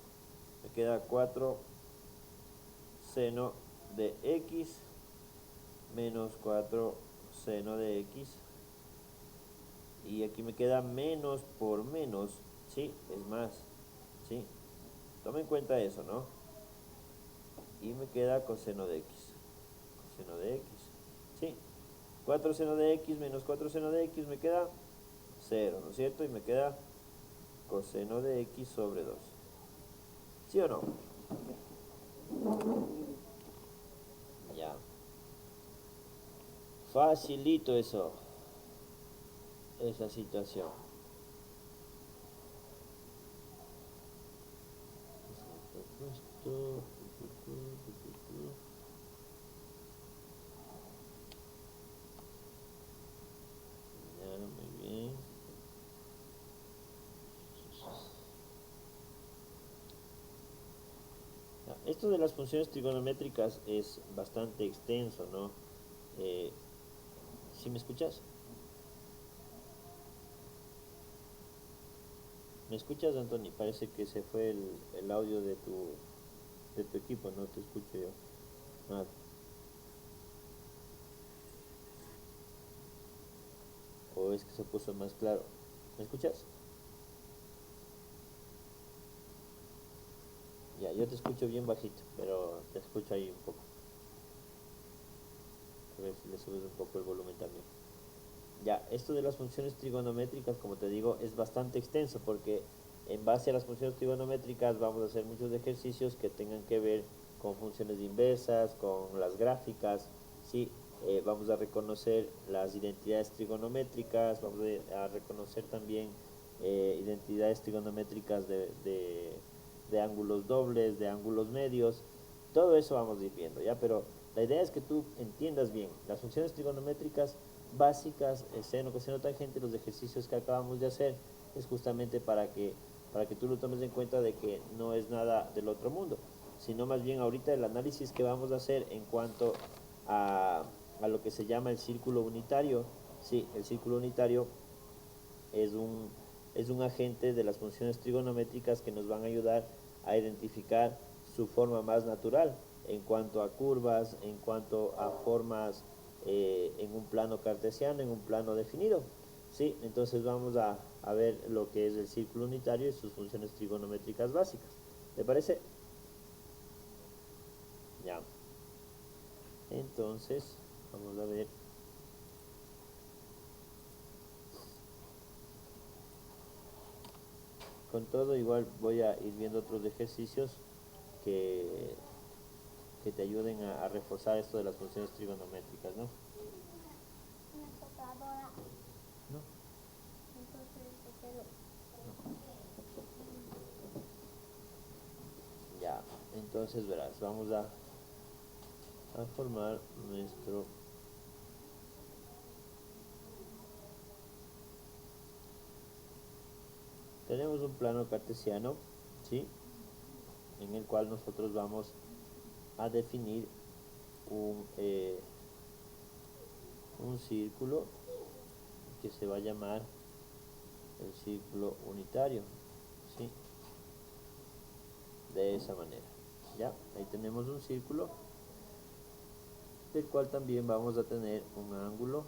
Me queda 4 seno de x menos 4 seno de x. Y aquí me queda menos por menos, ¿sí? Es más, ¿sí? Toma en cuenta eso, ¿no? Y me queda coseno de x. Coseno de x, ¿sí? 4 seno de x menos 4 seno de x me queda 0, ¿no es cierto? Y me queda coseno de x sobre 2. ¿Sí o no? Ya. Facilito eso, esa situación. Ya, muy bien. Ya, esto de las funciones trigonométricas es bastante extenso, ¿no? ¿Sí me escuchas? ¿Me escuchas, Anthony? Parece que se fue el audio de tu equipo, no te escucho yo. Nada. O es que se puso más claro. ¿Me escuchas? Ya, yo te escucho bien bajito, pero te escucho ahí un poco. A ver si le subes un poco el volumen también. Ya, esto de las funciones trigonométricas, como te digo, es bastante extenso porque en base a las funciones trigonométricas vamos a hacer muchos ejercicios que tengan que ver con funciones inversas, con las gráficas, ¿sí? Vamos a reconocer las identidades trigonométricas, vamos a reconocer también identidades trigonométricas de ángulos dobles, de ángulos medios, todo eso vamos a ir viendo, ¿ya? Pero la idea es que tú entiendas bien las funciones trigonométricas básicas, seno, coseno, tangente, los ejercicios que acabamos de hacer, es justamente para que tú lo tomes en cuenta de que no es nada del otro mundo, sino más bien ahorita el análisis que vamos a hacer en cuanto a lo que se llama el círculo unitario. Sí, el círculo unitario es es un agente de las funciones trigonométricas que nos van a ayudar a identificar su forma más natural en cuanto a curvas, en cuanto a formas en un plano cartesiano, en un plano definido. ¿Sí? Entonces vamos a ver lo que es el círculo unitario y sus funciones trigonométricas básicas. ¿Te parece? Ya. Entonces, vamos a ver. Con todo, igual voy a ir viendo otros ejercicios que, que te ayuden a reforzar esto de las funciones trigonométricas, ¿no? Una tocadora. ¿No? Entonces, ¿por qué no? Ya, entonces verás, vamos a formar nuestro... Tenemos un plano cartesiano, ¿sí? En el cual nosotros vamos a definir un círculo que se va a llamar el círculo unitario, ¿sí? De esa manera, ¿ya? Ahí tenemos un círculo del cual también vamos a tener un ángulo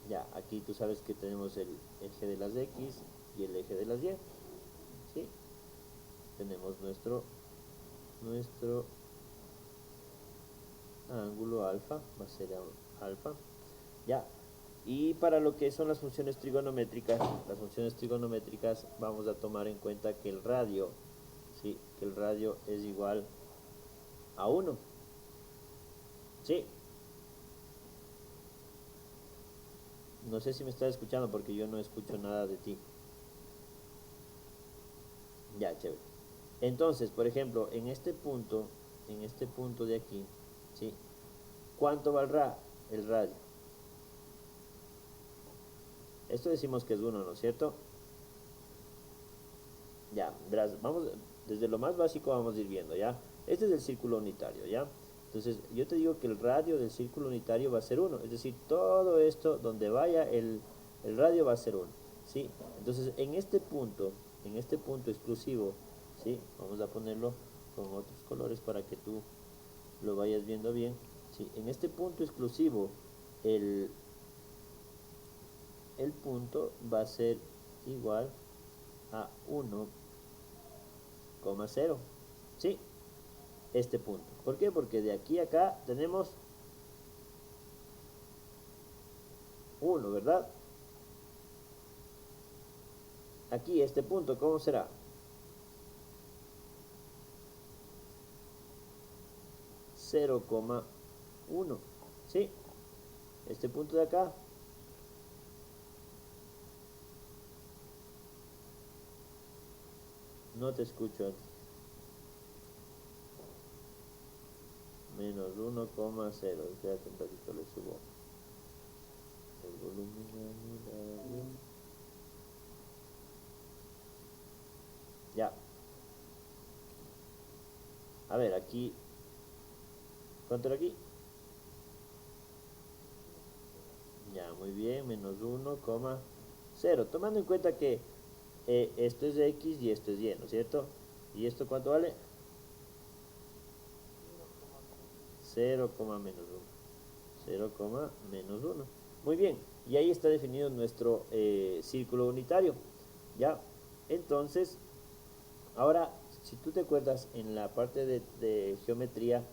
ya, aquí tú sabes que tenemos el eje de las X y el eje de las Y, ¿sí? Tenemos nuestro ángulo alfa, va a ser alfa, ya. Y para lo que son las funciones trigonométricas vamos a tomar en cuenta que el radio, ¿sí? Que el radio es igual a 1, ¿sí? No sé si me estás escuchando porque yo no escucho nada de ti. Ya, chévere. Entonces, por ejemplo, en este punto de aquí, ¿sí? ¿Cuánto valdrá el radio? Esto decimos que es 1, ¿no es cierto? Ya, verás, vamos, desde lo más básico vamos a ir viendo, ¿ya? Este es el círculo unitario, ¿ya? Entonces, yo te digo que el radio del círculo unitario va a ser 1, es decir, todo esto donde vaya el radio va a ser 1, ¿sí? Entonces, en este punto exclusivo, ¿sí? Vamos a ponerlo con otros colores para que tú lo vayas viendo bien, ¿sí? En este punto exclusivo, el, el punto va a ser igual a 1,0, ¿sí? Este punto. ¿Por qué? Porque de aquí a acá tenemos 1, ¿verdad? Aquí, este punto, ¿cómo será? 0,1, ¿sí? Este punto de acá, no te escucho. Menos 1,0. Espérate un ratito, le subo el volumen a mi radio. Ya. A ver, aquí. ¿Cuánto era aquí? Ya, muy bien. Menos 1,0. Tomando en cuenta que esto es X y esto es Y, ¿no es cierto? ¿Y esto cuánto vale? 0, menos 1. 0, menos 1. Muy bien. Y ahí está definido nuestro círculo unitario. ¿Ya? Entonces, ahora, si tú te acuerdas en la parte de geometría,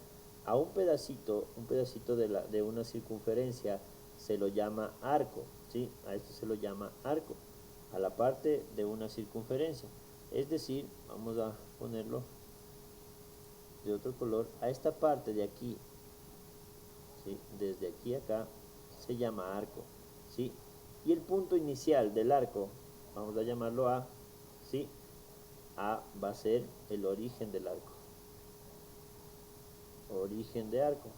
a un pedacito de una circunferencia se lo llama arco, ¿sí? A esto se lo llama arco, a la parte de una circunferencia. Es decir, vamos a ponerlo de otro color, a esta parte de aquí, ¿sí? Desde aquí a acá, se llama arco, ¿sí? Y el punto inicial del arco, vamos a llamarlo A, ¿sí? A va a ser el origen del arco. Origen de arco.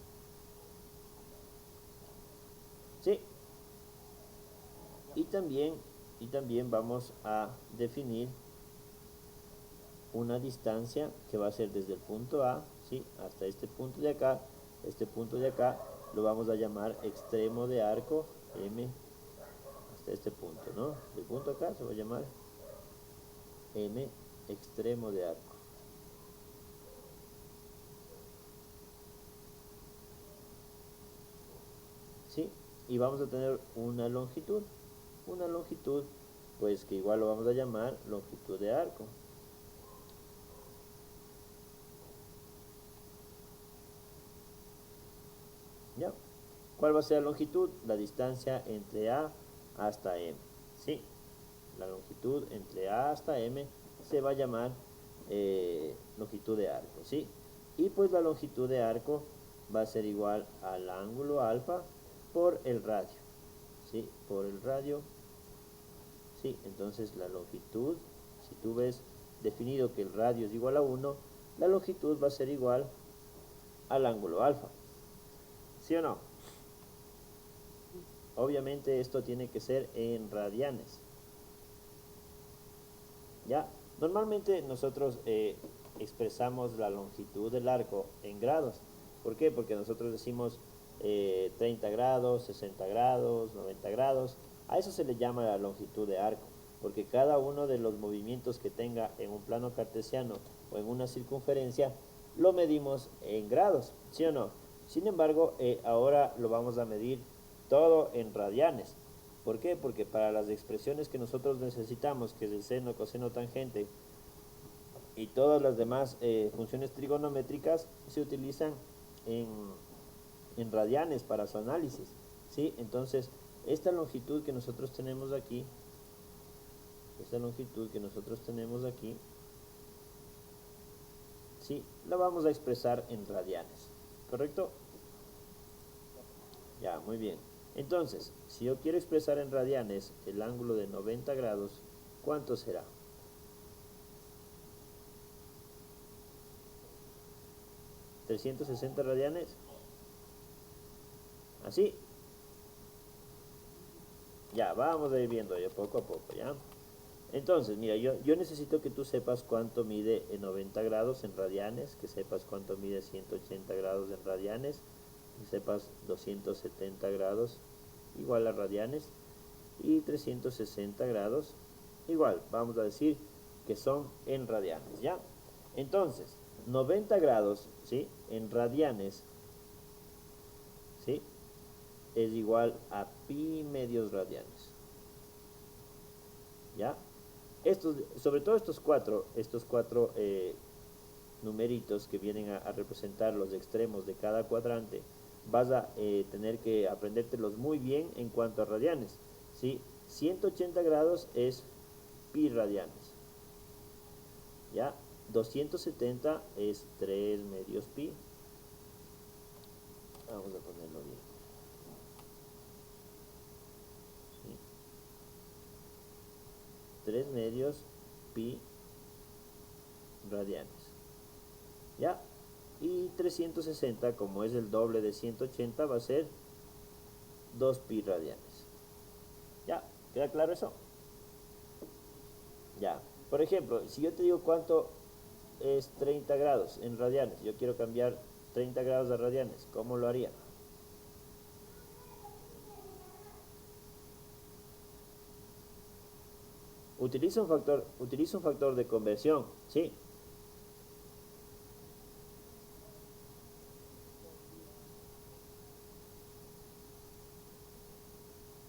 ¿Sí? Y también vamos a definir una distancia que va a ser desde el punto A, ¿sí? Hasta este punto de acá. Este punto de acá lo vamos a llamar extremo de arco, M, hasta este punto, ¿no? De punto acá se va a llamar M, extremo de arco. ¿Sí? Y vamos a tener una longitud, pues que igual lo vamos a llamar longitud de arco. ¿Ya? ¿Cuál va a ser la longitud? La distancia entre A hasta M, ¿sí? La longitud entre A hasta M se va a llamar longitud de arco, ¿sí? Y pues la longitud de arco va a ser igual al ángulo alfa por el radio, ¿sí? Por el radio, ¿sí? Entonces la longitud, si tú ves definido que el radio es igual a 1, la longitud va a ser igual al ángulo alfa, ¿sí o no? Obviamente esto tiene que ser en radianes. ¿Ya? Normalmente nosotros expresamos la longitud del arco en grados. ¿Por qué? Porque nosotros decimos 30 grados, 60 grados, 90 grados. A eso se le llama la longitud de arco, porque cada uno de los movimientos que tenga en un plano cartesiano o en una circunferencia lo medimos en grados, ¿sí o no? Sin embargo, ahora lo vamos a medir todo en radianes. ¿Por qué? Porque para las expresiones que nosotros necesitamos, que es el seno, coseno, tangente y todas las demás funciones trigonométricas, se utilizan en radianes para su análisis, ¿sí? Entonces, esta longitud que nosotros tenemos aquí, ¿sí? La vamos a expresar en radianes, ¿correcto? Ya, muy bien. Entonces, si yo quiero expresar en radianes el ángulo de 90 grados, ¿cuánto será? ¿360 radianes? ¿Así? Ya, vamos a ir viendo ya poco a poco, ¿ya? Entonces, mira, yo necesito que tú sepas cuánto mide 90 grados en radianes, que sepas cuánto mide 180 grados en radianes, que sepas 270 grados igual a radianes y 360 grados igual, vamos a decir que son en radianes, ¿ya? Entonces, 90 grados, ¿sí? En radianes, ¿sí? Es igual a pi medios radianes, ¿ya? Sobre todo estos cuatro numeritos que vienen a representar los extremos de cada cuadrante, vas a tener que aprendértelos muy bien en cuanto a radianes, ¿sí? 180 grados es pi radianes, ¿ya? 270 es 3 medios pi. Vamos a ponerlo bien. ¿Sí? 3 medios pi radianes, ¿ya? Y 360, como es el doble de 180, va a ser 2 pi radianes. ¿Ya? ¿Queda claro eso? Ya. Por ejemplo, si yo te digo cuánto es 30 grados en radianes, yo quiero cambiar 30 grados a radianes, ¿cómo lo haría? Utiliza un factor de conversión, ¿sí?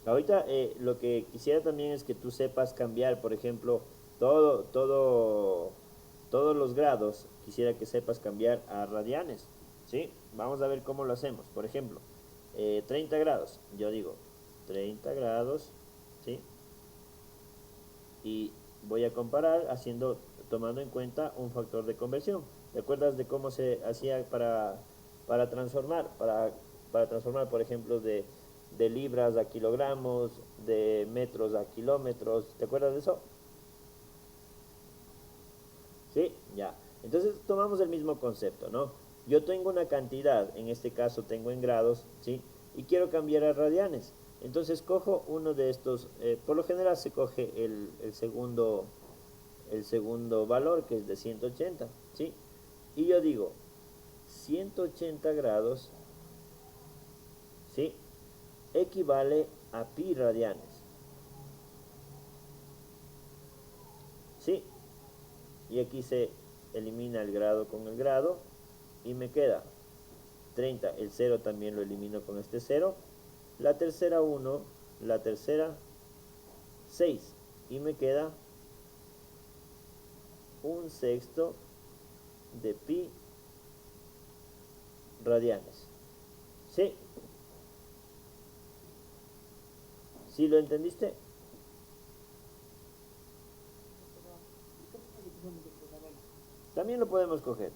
Ahorita lo que quisiera también es que tú sepas cambiar, por ejemplo, todos los grados, quisiera que sepas cambiar a radianes, ¿sí? Vamos a ver cómo lo hacemos. Por ejemplo, 30 grados, yo digo 30 grados, ¿sí? Y voy a comparar tomando en cuenta un factor de conversión. ¿Te acuerdas de cómo se hacía para transformar? Para transformar, por ejemplo, de libras a kilogramos, de metros a kilómetros. ¿Te acuerdas de eso? Sí, ya. Entonces tomamos el mismo concepto, ¿no? Yo tengo una cantidad, en este caso tengo en grados, ¿sí? Y quiero cambiar a radianes. Entonces cojo uno de estos, por lo general se coge el segundo valor, que es de 180, ¿sí? Y yo digo, 180 grados, ¿sí? Equivale a pi radianes, ¿sí? Y aquí se elimina el grado con el grado y me queda 30, el 0 también lo elimino con este 0, la tercera 1, la tercera 6 y me queda un sexto de pi radianes. ¿Sí? ¿Sí lo entendiste? También podemos coger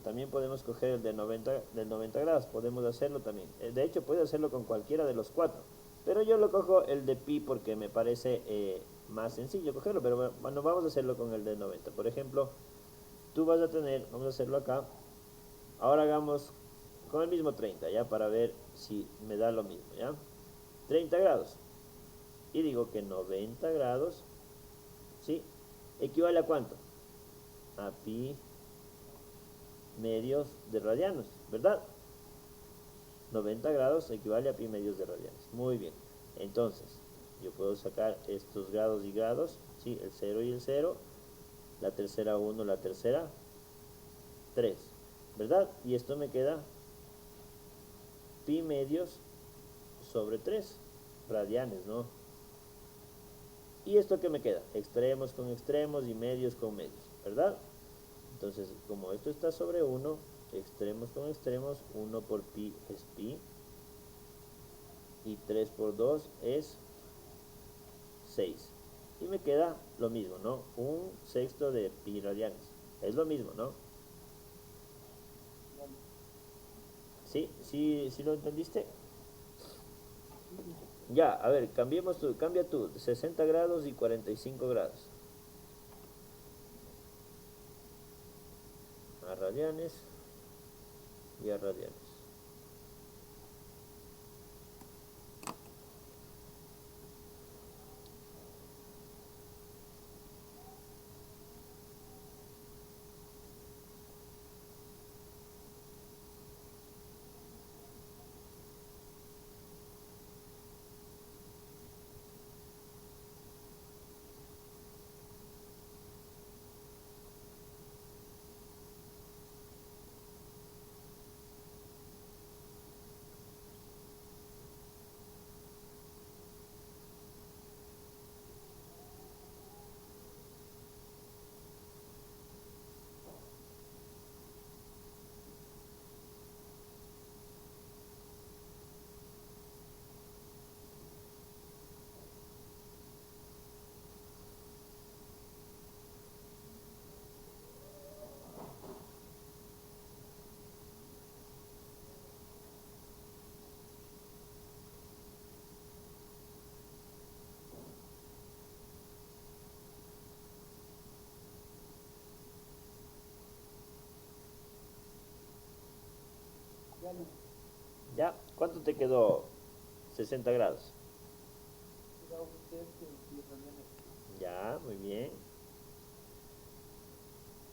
el de del 90 grados, podemos hacerlo también. De hecho, puedes hacerlo con cualquiera de los cuatro, pero yo lo cojo el de pi porque me parece más sencillo cogerlo, pero bueno, vamos a hacerlo con el de 90. Por ejemplo, tú vas a tener, vamos a hacerlo acá, ahora hagamos con el mismo 30, ya, para ver si me da lo mismo, ya. 30 grados, y digo que 90 grados, ¿sí? ¿Equivale a cuánto? A pi medios de radianos, ¿verdad? 90 grados equivale a pi medios de radianes. Muy bien. Entonces, yo puedo sacar estos grados y grados, ¿sí? El 0 y el 0, la tercera 1, la tercera 3, ¿verdad? Y esto me queda pi medios sobre 3 radianes, ¿no? ¿Y esto qué me queda? Extremos con extremos y medios con medios, ¿verdad? Entonces, como esto está sobre 1, extremos con extremos, 1 por pi es pi, y 3 por 2 es 6. Y me queda lo mismo, ¿no? Un sexto de pi radianes. Es lo mismo, ¿no? ¿Sí? ¿Sí lo entendiste? Ya, a ver, cambia tú, 60 grados y 45 grados. A radianes y a radianes. ¿Ya? ¿Cuánto te quedó 60 grados? Era un tercio y 10 radianes. Ya, muy bien.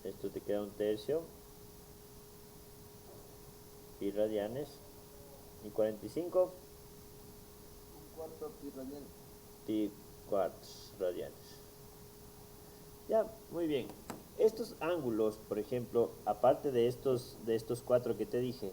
Esto te queda un tercio. Pi radianes. Y 45 Un cuarto pi radianes. pi quarts radianes. Ya, muy bien. Estos ángulos, por ejemplo, aparte de estos cuatro que te dije,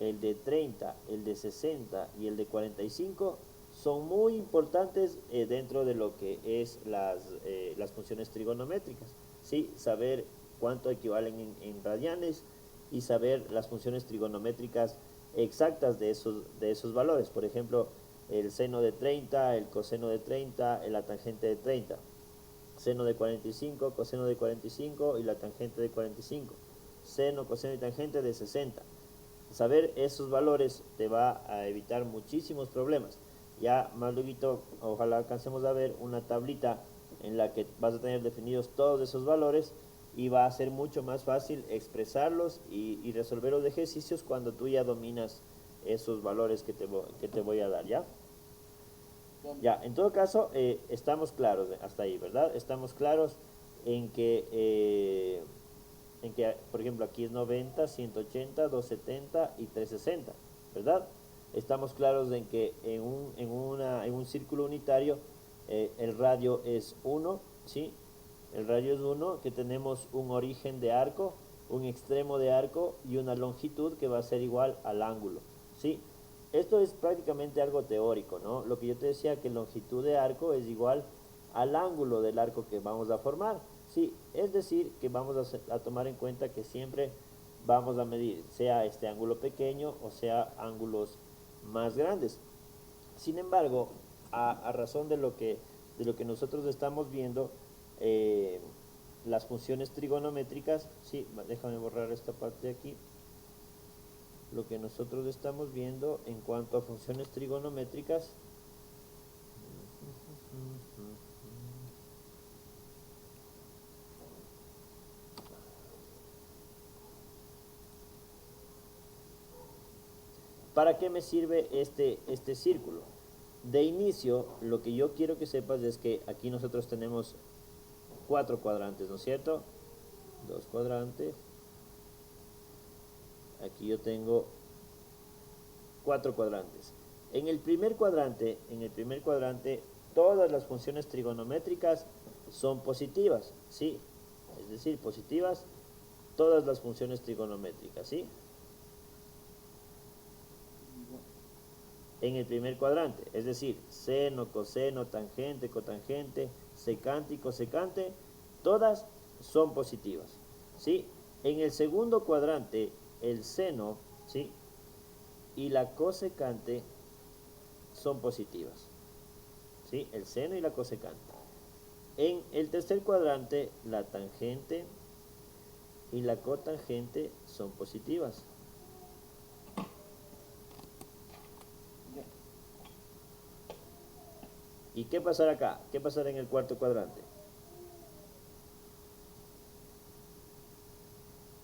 el de 30, el de 60 y el de 45, son muy importantes dentro de lo que es las funciones trigonométricas. ¿Sí? Saber cuánto equivalen en radianes y saber las funciones trigonométricas exactas de esos valores. Por ejemplo, el seno de 30, el coseno de 30, la tangente de 30, seno de 45, coseno de 45 y la tangente de 45, seno, coseno y tangente de 60. Saber esos valores te va a evitar muchísimos problemas. Ya más luego, ojalá alcancemos a ver una tablita en la que vas a tener definidos todos esos valores y va a ser mucho más fácil expresarlos y resolver los ejercicios cuando tú ya dominas esos valores que te voy a dar, ¿ya? Ya, en todo caso, estamos claros hasta ahí, ¿verdad? Estamos claros en que, por ejemplo, aquí es 90, 180, 270 y 360, ¿verdad? Estamos claros en que en un círculo unitario el radio es 1, ¿sí? El radio es 1, que tenemos un origen de arco, un extremo de arco y una longitud que va a ser igual al ángulo, ¿sí? Esto es prácticamente algo teórico, ¿no? Lo que yo te decía, que longitud de arco es igual al ángulo del arco que vamos a formar. Sí, es decir, que vamos a tomar en cuenta que siempre vamos a medir, sea este ángulo pequeño o sea ángulos más grandes. Sin embargo, a razón de lo que nosotros estamos viendo, eh, las funciones trigonométricas, sí, déjame borrar esta parte de aquí. Lo que nosotros estamos viendo en cuanto a funciones trigonométricas, ¿para qué me sirve este círculo? De inicio, lo que yo quiero que sepas es que aquí nosotros tenemos 4 cuadrantes, ¿no es cierto? 2 cuadrantes. Aquí yo tengo 4 cuadrantes. En el primer cuadrante, todas las funciones trigonométricas son positivas, ¿sí? Es decir, positivas todas las funciones trigonométricas, ¿sí? En el primer cuadrante, es decir, seno, coseno, tangente, cotangente, secante y cosecante, todas son positivas, ¿sí? En el segundo cuadrante, el seno, ¿sí? Y la cosecante son positivas, ¿sí? El seno y la cosecante. En el tercer cuadrante, la tangente y la cotangente son positivas. ¿Y qué pasará acá? ¿Qué pasará en el cuarto cuadrante?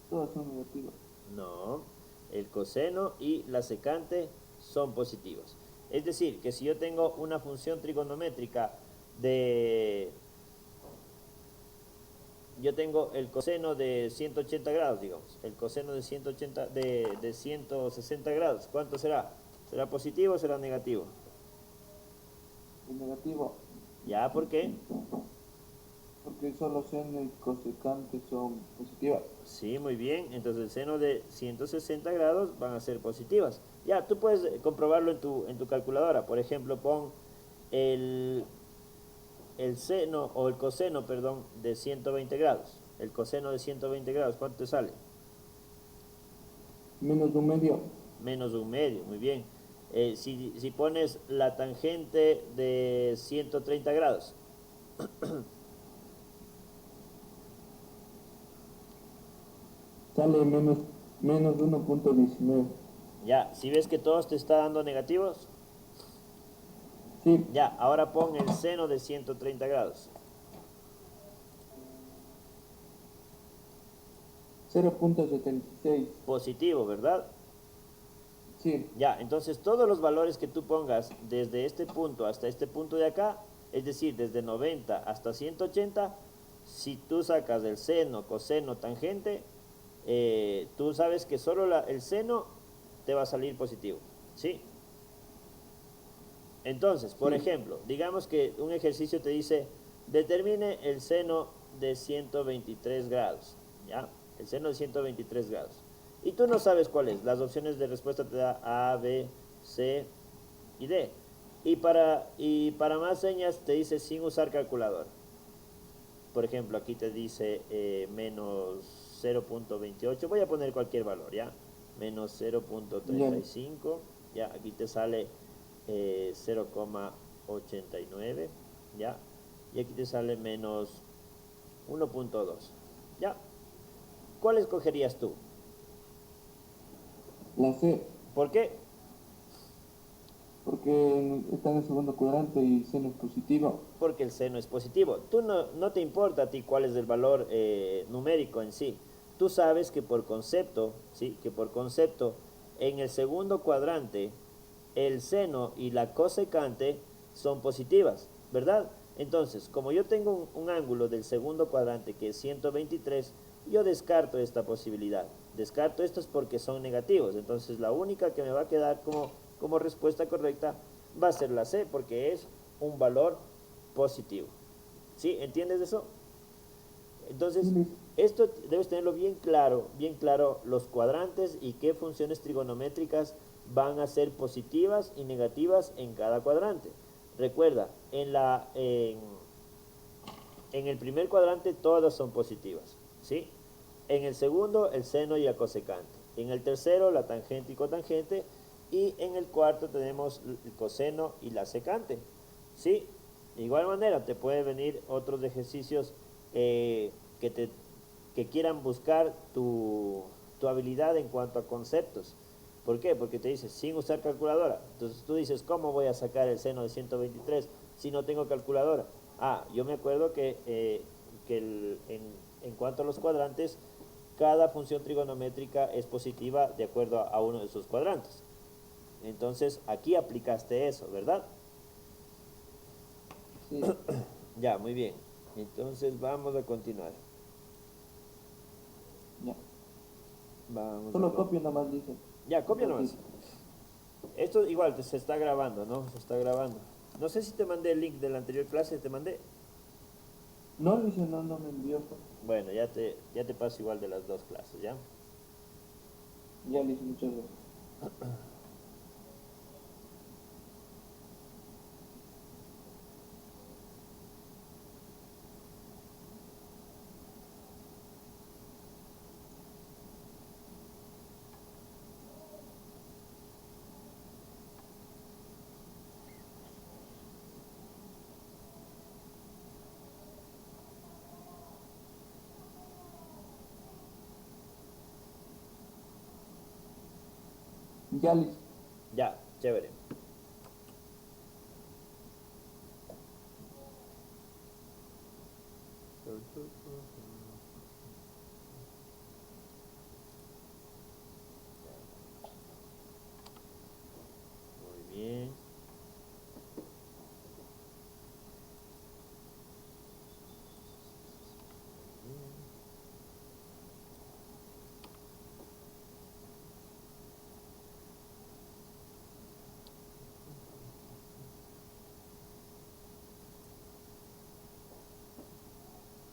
Todas son negativas. No, el coseno y la secante son positivos. Es decir, que si yo tengo una función trigonométrica de... Yo tengo el coseno de 180 grados, digamos. El coseno de 180, de 160 grados. ¿Cuánto será? ¿Será positivo o será negativo? Es negativo. ¿Ya? ¿Por qué? Porque solo seno y cosecante son positivas. Sí, muy bien. Entonces el seno de 160 grados van a ser positivas. Ya, tú puedes comprobarlo en tu calculadora. Por ejemplo, pon el, el seno o el coseno, perdón, de 120 grados. El coseno de 120 grados, ¿cuánto te sale? Menos de un medio. Menos un medio, muy bien. Si pones la tangente de 130 grados, Sale menos 1,19. ya, si ves que todos te está dando negativos, Sí, ya, ahora pon el seno de 130 grados. 0,76. Positivo, ¿verdad? Sí, Ya, entonces todos los valores que tú pongas desde este punto hasta este punto de acá, es decir, desde 90 hasta 180, si tú sacas el seno, coseno, tangente, tú sabes que solo el seno te va a salir positivo, ¿sí? Entonces, por sí, ejemplo, digamos que un ejercicio te dice, determine el seno de 123 grados, ¿ya? El seno de 123 grados. Y tú no sabes cuál es. Las opciones de respuesta te da A, B, C y D. Y para más señas te dice sin usar calculadora. Por ejemplo, aquí te dice menos 0.28. Voy a poner cualquier valor, ¿ya? Menos ya, 0.35. Ya, aquí te sale 0,89. ¿Ya? Y aquí te sale menos 1.2. ¿Ya? ¿Cuál escogerías tú? la C, ¿Por qué? porque está en el segundo cuadrante y seno es positivo. Porque el seno es positivo. Tú no te importa a ti cuál es el valor numérico en sí. Tú sabes que por concepto, ¿sí? Que por concepto, en el segundo cuadrante, el seno y la cosecante son positivas, ¿verdad? Entonces, como yo tengo un ángulo del segundo cuadrante que es 123, yo descarto esta posibilidad. Descarto estos porque son negativos. Entonces, la única que me va a quedar como respuesta correcta va a ser la C, porque es un valor positivo. ¿Sí? ¿Entiendes eso? Sí, Entonces, Luis. esto debes tenerlo bien claro, los cuadrantes y qué funciones trigonométricas van a ser positivas y negativas en cada cuadrante. Recuerda, en el primer cuadrante todas son positivas, ¿sí? En el segundo, el seno y la cosecante. En el tercero, la tangente y cotangente. Y en el cuarto tenemos el coseno y la secante, ¿sí? De igual manera, te pueden venir otros ejercicios eh, que, te, que quieran buscar tu habilidad en cuanto a conceptos. ¿Por qué? Porque te dice sin usar calculadora. Entonces tú dices, ¿cómo voy a sacar el seno de 123 si no tengo calculadora? Ah, yo me acuerdo que en cuanto a los cuadrantes, cada función trigonométrica es positiva de acuerdo a uno de sus cuadrantes. Entonces aquí aplicaste eso, ¿verdad? Sí, Ya, muy bien. Entonces vamos a continuar. ya. Vamos a Solo continuar. copio nomás dice. Ya, copia Entonces, nomás. Esto igual se está grabando, ¿no? Se está grabando. No sé si te mandé el link de la anterior clase, te mandé. no, Luis, no, no me envió. Bueno, ya te paso igual de las dos clases, ¿ya? Ya, Luis, muchas gracias. Ya, Luis. Ya, chévere. Muy bien.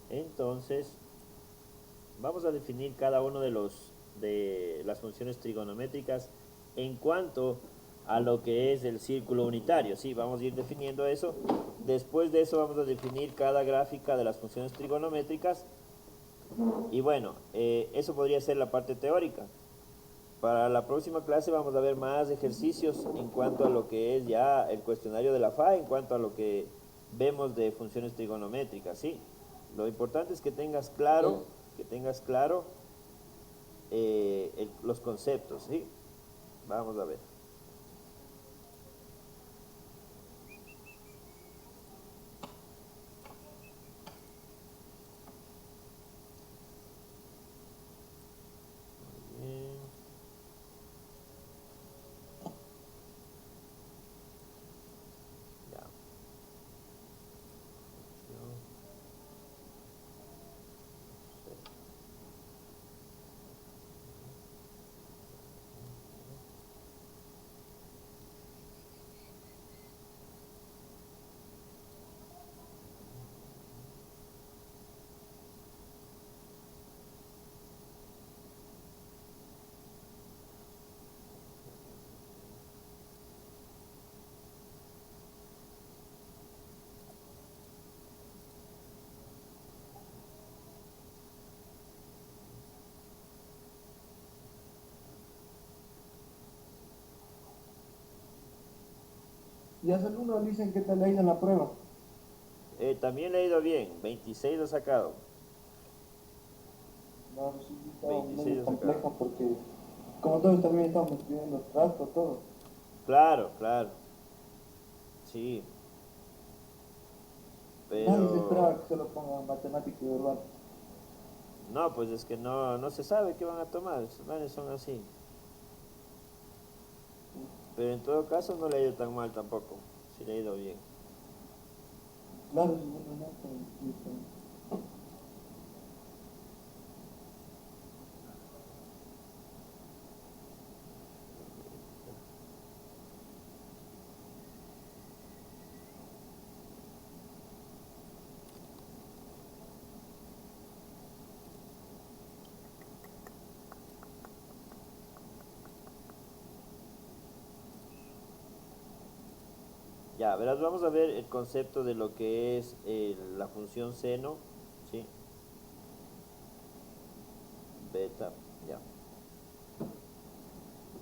Entonces, vamos a definir cada uno de las funciones trigonométricas en cuanto a lo que es el círculo unitario. Sí, vamos a ir definiendo eso. Después de eso vamos a definir cada gráfica de las funciones trigonométricas. Y bueno, eso podría ser la parte teórica. Para la próxima clase vamos a ver más ejercicios en cuanto a lo que es ya el cuestionario de la FA, en cuanto a lo que vemos de funciones trigonométricas, ¿sí? Lo importante es Ya. que tengas claro los conceptos, ¿sí? Vamos a ver. Bien. Y a uno dicen que te le ha ido en la prueba. También le ha ido bien, 26 lo ha sacado. No, sí, estaba 26 medio lo ha sacado. compleja porque, como todos también estamos escribiendo trato, todo. Claro, claro. Sí, Nadie se pero esperaba que se lo pongan matemático y verbal. no, pues es que no se sabe qué van a tomar. Esos manes son así. Pero en todo caso no le ha ido tan mal tampoco. Sí le ha ido bien. Claro, si no, no, no, Ya, verás, vamos a ver el concepto de lo que es la función seno, ¿sí? Beta, ya.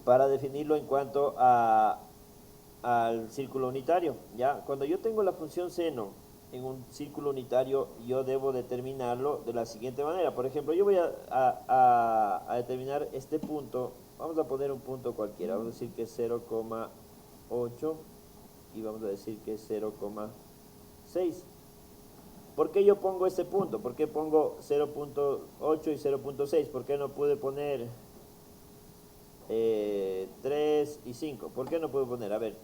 Para definirlo en cuanto al círculo unitario, ¿ya? Cuando yo tengo la función seno en un círculo unitario, yo debo determinarlo de la siguiente manera. Por ejemplo, yo voy a determinar este punto, vamos a poner un punto cualquiera, vamos a decir que es 0,8 y vamos a decir que es 0,6. ¿Por qué yo pongo este punto? ¿Por qué pongo 0,8 y 0,6? ¿Por qué no pude poner 3 y 5? ¿Por qué no puedo poner? A ver,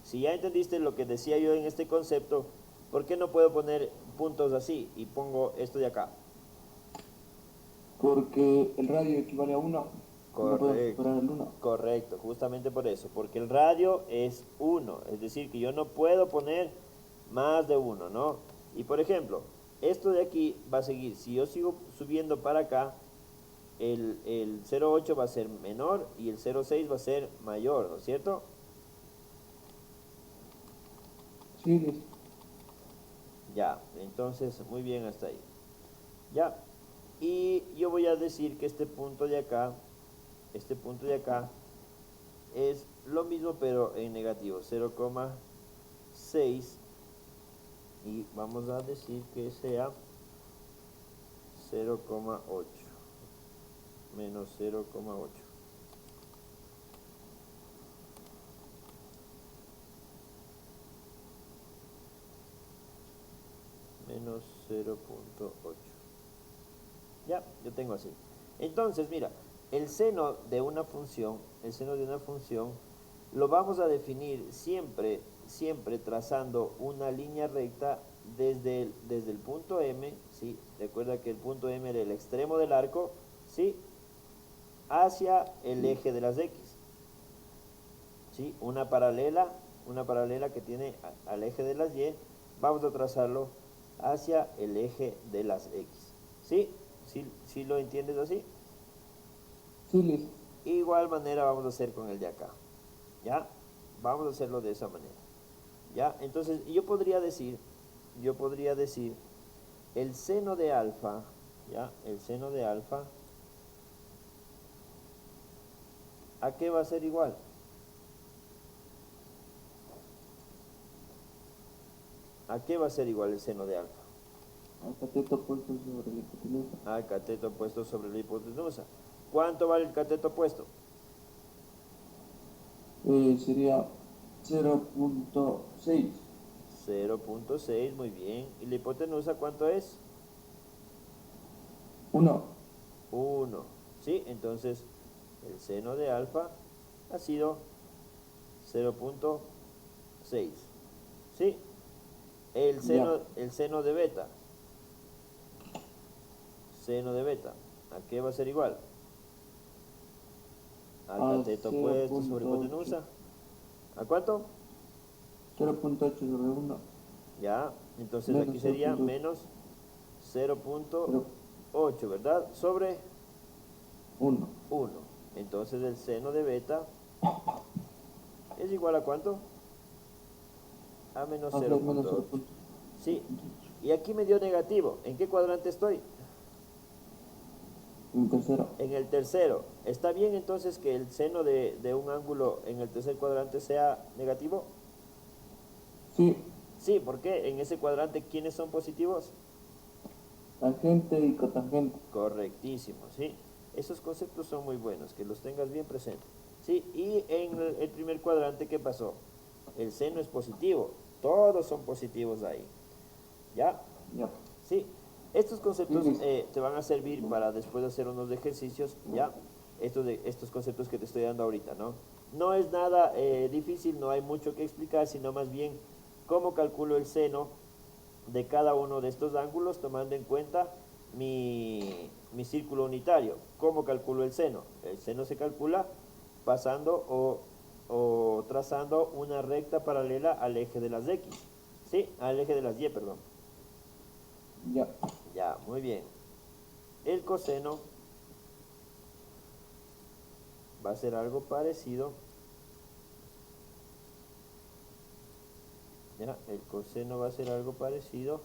si ya entendiste lo que decía yo en este concepto, ¿por qué no puedo poner puntos así y pongo esto de acá? porque el radio equivale a 1 y no podemos Correcto, superar el 1. correcto, justamente por eso, porque el radio es 1, es decir, que yo no puedo poner más de 1, ¿no? Y por ejemplo, esto de aquí va a seguir, si yo sigo subiendo para acá, el 0,8 va a ser menor y el 0,6 va a ser mayor, ¿no es cierto? Sí, listo. Ya, entonces muy bien hasta ahí. Ya, y yo voy a decir que este punto de acá es lo mismo pero en negativo, 0,6 y vamos a decir que sea 0,8 menos 0,8 menos 0,8. Ya, yo tengo así. Entonces, mira, el seno de una función, lo vamos a definir siempre trazando una línea recta desde el punto M, ¿sí? Recuerda que el punto M era el extremo del arco, ¿sí? Hacia el eje de las X, ¿sí? Una paralela que tiene al eje de las Y, vamos a trazarlo hacia el eje de las X, ¿sí? ¿Sí lo entiendes así? Sí, listo. Igual manera vamos a hacer con el de acá, ¿ya? Vamos a hacerlo de esa manera, ¿ya? Entonces yo podría decir el seno de alfa, ¿ya? El seno de alfa, ¿a qué va a ser igual? ¿A qué va a ser igual el seno de alfa? Al cateto puesto sobre la hipotenusa. Al cateto puesto sobre la hipotenusa. ¿Cuánto vale el cateto puesto? Sería 0.6. 0,6, muy bien. ¿Y la hipotenusa cuánto es? 1. 1. ¿Sí? Entonces, el seno de alfa ha sido 0,6. ¿Sí? Ya. El seno de beta. Seno de beta. ¿A qué va a ser igual? Al A cateto puesto sobre 0.8. hipotenusa. ¿A cuánto? 0.8 sobre 1. Ya. Entonces aquí Menos sería 0.8. menos 0,8, 0. ¿verdad? Sobre 1. 1. Entonces el seno de beta es igual a ¿cuánto? A menos A menos 0,8. 0.8. Sí. Y aquí me dio negativo. ¿En qué cuadrante estoy? En tercero. En el tercero. ¿Está bien entonces que el seno de un ángulo en el tercer cuadrante sea negativo? Sí, Sí, porque en ese cuadrante, ¿quiénes son positivos? tangente y cotangente. Correctísimo, ¿sí? Esos conceptos son muy buenos, que los tengas bien presentes. ¿Sí? Y en el primer cuadrante, ¿qué pasó? El seno es positivo, todos son positivos ahí. ¿Ya? Ya. Sí, estos Sí, conceptos listo. te van a servir para después hacer unos ejercicios, ¿ya? Estos conceptos que te estoy dando ahorita, ¿no? No es nada difícil, no hay mucho que explicar, sino más bien cómo calculo el seno de cada uno de estos ángulos tomando en cuenta mi círculo unitario. ¿Cómo calculo el seno? El seno se calcula pasando o trazando una recta paralela al eje de las X, ¿sí? Al eje de las Y, perdón. Ya. Ya, muy bien. El coseno va a ser algo parecido. Ya, el coseno va a ser algo parecido.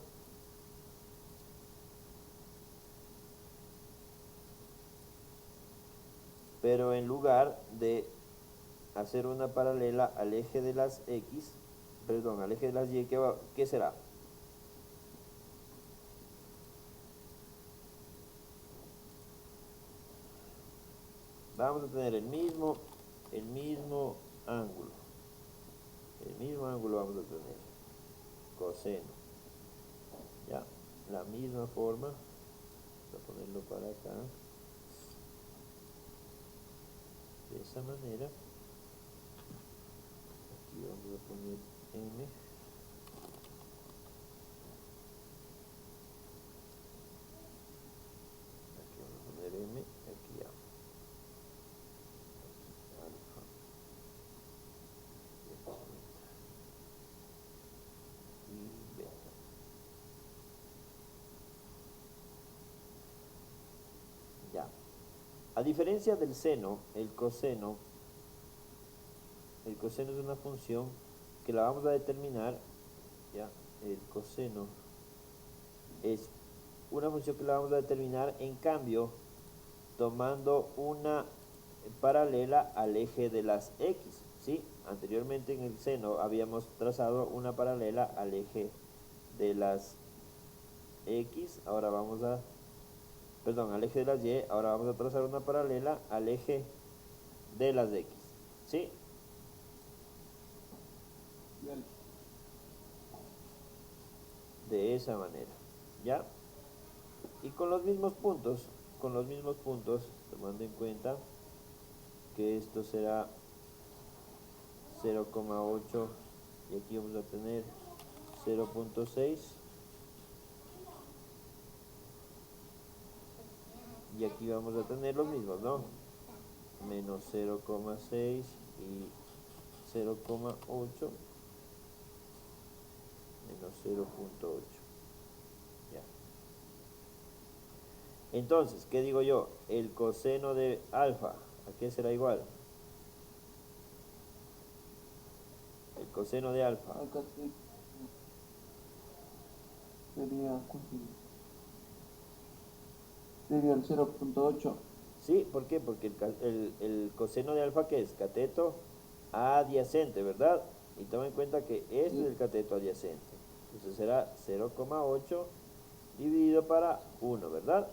Pero en lugar de hacer una paralela al eje de las X, perdón, al eje de las Y, ¿qué será? Vamos a tener el mismo ángulo. El mismo ángulo vamos a tener. Coseno. Ya, la misma forma. Vamos a ponerlo para acá. De esa manera. Aquí vamos a poner M. Aquí vamos a poner M. Aquí A. Alfa. Y beta. Ya. A diferencia del seno, el coseno es una función que la vamos a determinar, ya, el coseno es una función que la vamos a determinar, en cambio, tomando una paralela al eje de las X, ¿sí? Anteriormente en el seno habíamos trazado una paralela al eje de las X, ahora vamos a, perdón, al eje de las Y, ahora vamos a trazar una paralela al eje de las X, ¿sí? Ya. De esa manera, ¿ya? Y con los mismos puntos, tomando en cuenta que esto será 0,8 y aquí vamos a tener 0,6 y aquí vamos a tener los mismos, ¿no? Menos 0,6 y 0,8 menos 0,8. Ya. Entonces, ¿qué digo yo? El coseno de alfa, ¿a qué será igual? El coseno de alfa. Acá sería, ¿cuánto sería el 0.8? ¿Sí? ¿Por qué? Porque el coseno de alfa, ¿qué es? Cateto adyacente, ¿verdad? Y toma en cuenta que este es Sí, el cateto adyacente. Entonces será 0,8 dividido para 1, ¿verdad?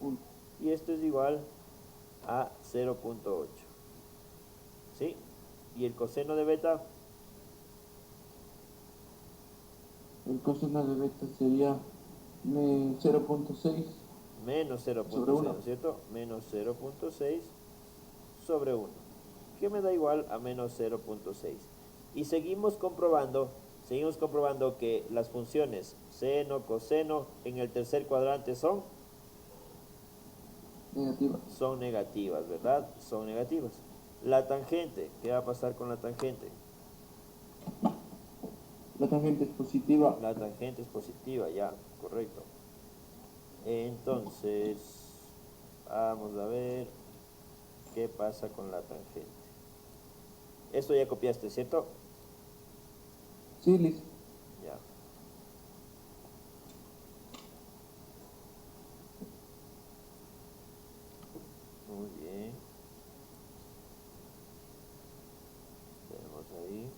1. Y esto es igual a 0,8. ¿Sí? Y el coseno de beta, El coseno de beta sería 0.6 menos sobre 0,6, ¿no 1. es cierto? Menos 0,6 sobre 1, que me da igual a menos 0,6. Y seguimos comprobando que las funciones seno, coseno en el tercer cuadrante Negativa. son negativas, ¿verdad? Son negativas. La tangente, ¿qué va a pasar con la tangente? La tangente es positiva. La tangente es positiva, ya, correcto. Entonces, vamos a ver qué pasa con la tangente. Esto ya copiaste, ¿cierto? Sí, listo. Ya. Muy bien. Tenemos ahí.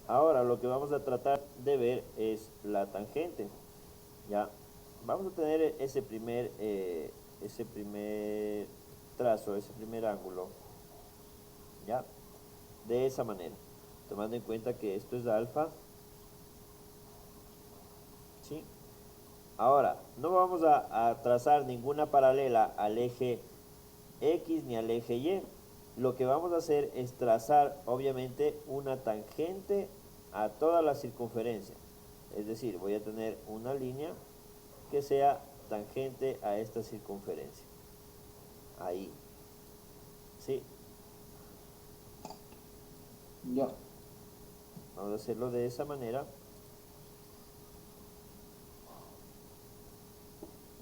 Ahora lo que vamos a tratar de ver es la tangente. Ya, vamos a tener ese primer trazo, ese primer ángulo, ya, de esa manera, tomando en cuenta que esto es alfa, ¿sí? Ahora, no vamos a trazar ninguna paralela al eje X ni al eje Y. Lo que vamos a hacer es trazar, obviamente, una tangente a toda la circunferencia. Es decir, voy a tener una línea que sea tangente a esta circunferencia. Ahí. ¿Sí? Ya. Vamos a hacerlo de esa manera.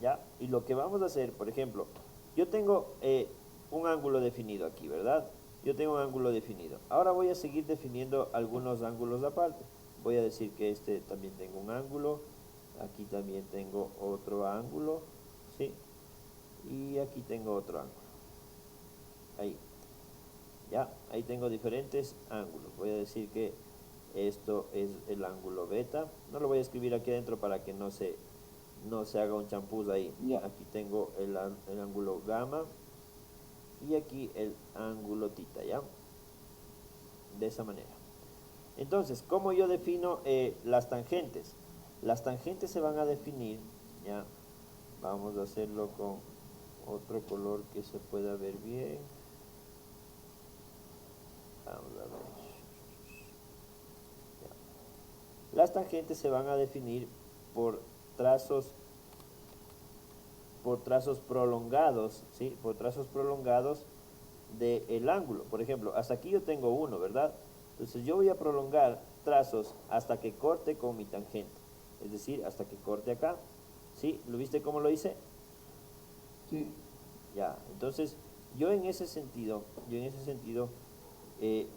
¿Ya? Y lo que vamos a hacer, por ejemplo, yo tengo un ángulo definido aquí, ¿verdad? Yo tengo un ángulo definido. Ahora voy a seguir definiendo algunos ángulos aparte. Voy a decir que este también tengo un ángulo. Aquí también tengo otro ángulo. ¿Sí? Y aquí tengo otro ángulo. Ahí. ¿Ya? Ahí tengo diferentes ángulos. Voy a decir que esto es el ángulo beta. No lo voy a escribir aquí adentro para que no se haga un champús ahí. Ya. Aquí tengo el ángulo gamma y aquí el ángulo tita, ¿ya? De esa manera. Entonces, ¿cómo yo defino las tangentes? Las tangentes se van a definir, ¿ya? Vamos a hacerlo con otro color que se pueda ver bien. Vamos a ver. Ya. Las tangentes se van a definir por trazos prolongados, ¿sí? Por trazos prolongados del ángulo. Por ejemplo, hasta aquí yo tengo uno, ¿verdad? Entonces yo voy a prolongar trazos hasta que corte con mi tangente. Es decir, hasta que corte acá. ¿Sí? ¿Lo viste cómo lo hice? Sí. Ya, entonces yo en ese sentido,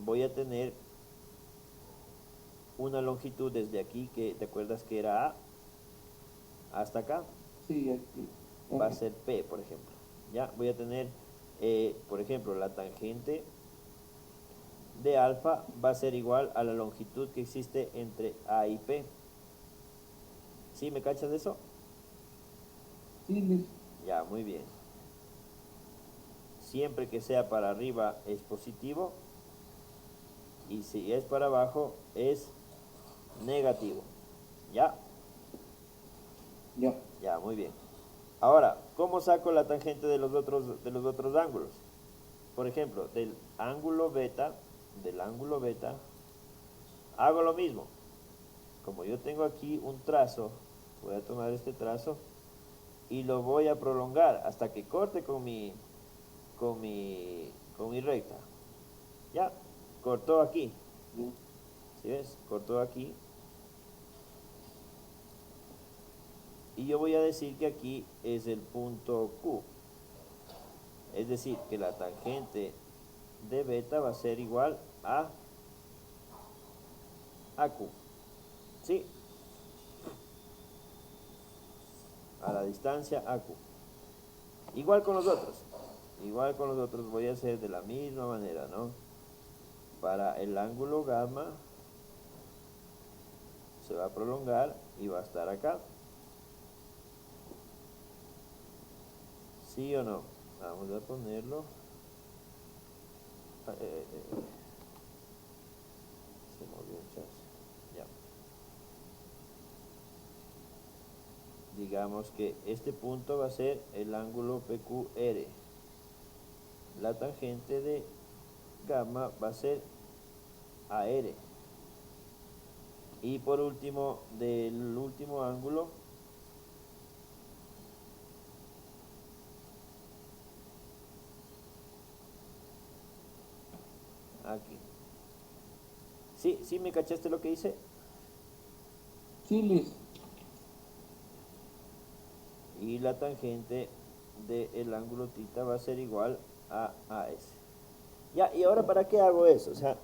voy a tener una longitud desde aquí, que te acuerdas que era A, hasta acá. Sí, aquí. Va a ser P, por ejemplo. Ya, voy a tener, por ejemplo, la tangente de alfa va a ser igual a la longitud que existe entre A y P. ¿Sí? ¿Me cachas de eso? Sí, Luis. Ya, muy bien. Siempre que sea para arriba es positivo y si es para abajo es negativo. ¿Ya? Ya. Ya, muy bien. Ahora, ¿cómo saco la tangente de los otros ángulos? Por ejemplo, del ángulo beta, hago lo mismo. Como yo tengo aquí un trazo, voy a tomar este trazo y lo voy a prolongar hasta que corte con mi recta. Ya, cortó aquí. Ya. ¿Sí ves? Cortó aquí. Y yo voy a decir que aquí es el punto Q. Es decir, que la tangente de beta va a ser igual a Q. ¿Sí? A la distancia AQ. Igual con los otros. Igual con los otros voy a hacer de la misma manera, ¿no? Para el ángulo gamma se va a prolongar y va a estar acá. ¿Sí o no? Vamos a ponerlo. Se movió el chas. Ya. Digamos que este punto va a ser el ángulo PQR. La tangente de gamma va a ser AR. Y por último, del último ángulo, aquí. ¿Sí? ¿Sí me cachaste lo que hice? Sí, Luis. Y la tangente del ángulo θ va a ser igual a AS. Ya, ¿y ahora para qué hago eso? O sea,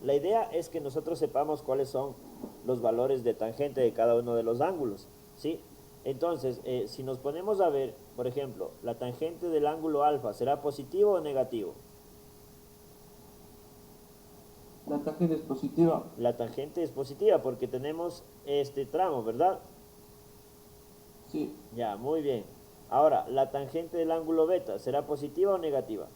la idea es que nosotros sepamos cuáles son los valores de tangente de cada uno de los ángulos, ¿sí? Entonces, si nos ponemos a ver, por ejemplo, la tangente del ángulo alfa, ¿será positivo o negativo? La La tangente es positiva. La tangente es positiva porque tenemos este tramo, ¿verdad? Sí, Ya, muy bien. Ahora, la tangente del ángulo beta, ¿será positiva o negativa?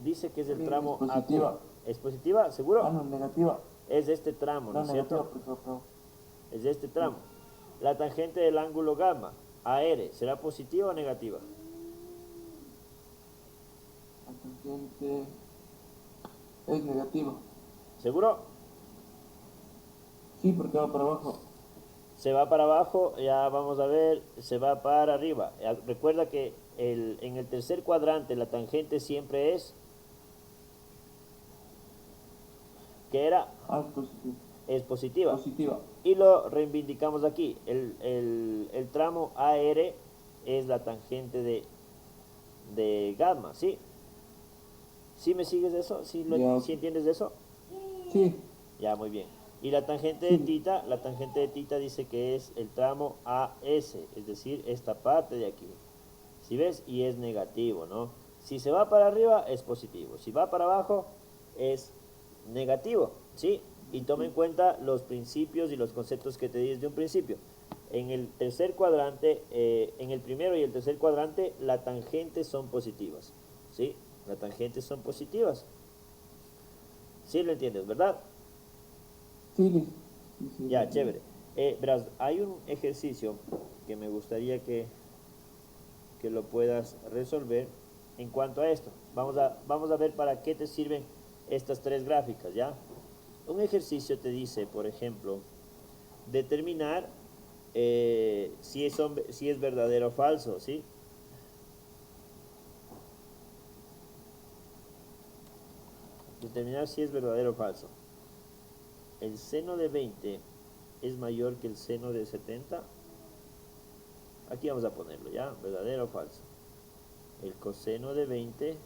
Dice que es el sí, es tramo AQ. positiva. ¿Es positiva? ¿Seguro? No, negativa. Es este tramo, ¿no No, es negativa, cierto? profesor. Es este Sí. tramo. La tangente del ángulo gamma, AR, ¿será positiva o negativa? La tangente es negativa. ¿Seguro? Sí, porque va para abajo. Se va para abajo, ya vamos a ver, se va para arriba. Recuerda que en el tercer cuadrante la tangente siempre que era, Ah, es positiva. es positiva. Positiva. Y lo reivindicamos aquí. El tramo AR es la tangente de gamma, ¿sí? ¿Sí me sigues eso? Ya. ¿Sí entiendes de eso? Sí, Ya, muy bien. Y sí. la tangente de tita dice que es el tramo AS, es decir, esta parte de aquí. ¿Sí ves? Y es negativo, ¿no? Si se va para arriba es positivo, si va para abajo es negativo, ¿sí? Y toma en cuenta los principios y los conceptos que te di desde un principio. En el tercer cuadrante, en el primero y el tercer cuadrante, las tangentes son positivas, ¿sí? Las tangentes son positivas. ¿Sí lo entiendes, verdad? Sí, sí, sí, Ya, chévere. Verás, hay un ejercicio que me gustaría que lo puedas resolver en cuanto a esto. Vamos a ver para qué te sirven estas tres gráficas, ¿ya? Un ejercicio te dice, por ejemplo, determinar si es verdadero o falso, ¿sí? Determinar si es verdadero o falso. El seno de 20 es mayor que el seno de 70. Aquí vamos a ponerlo, ¿ya? ¿Verdadero o falso? El coseno de 20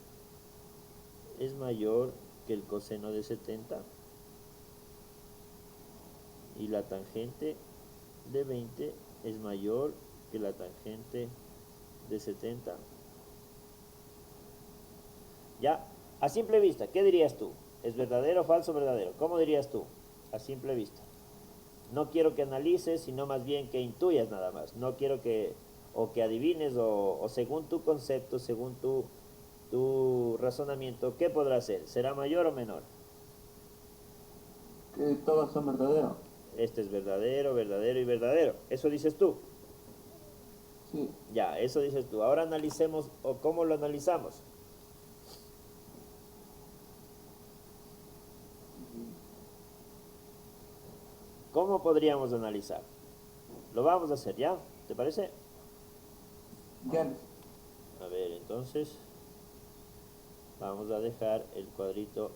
es mayor que el coseno de 70 y la tangente de 20 es mayor que la tangente de 70. Ya, a simple vista, ¿qué dirías tú? ¿Es verdadero, falso, verdadero? ¿Cómo dirías tú? A simple vista. No quiero que analices, sino más bien que intuyas nada más. No quiero que adivines o según tu concepto, según tu razonamiento, ¿qué podrá ser? ¿Será mayor o menor? que todas son verdaderas. Este es verdadero, verdadero y verdadero. Eso dices tú. Sí, Ya, eso dices tú. Ahora analicemos o cómo lo analizamos. ¿Cómo podríamos analizar? Lo vamos a hacer, ¿ya? ¿Te parece? ya. A ver, entonces vamos a dejar el cuadrito.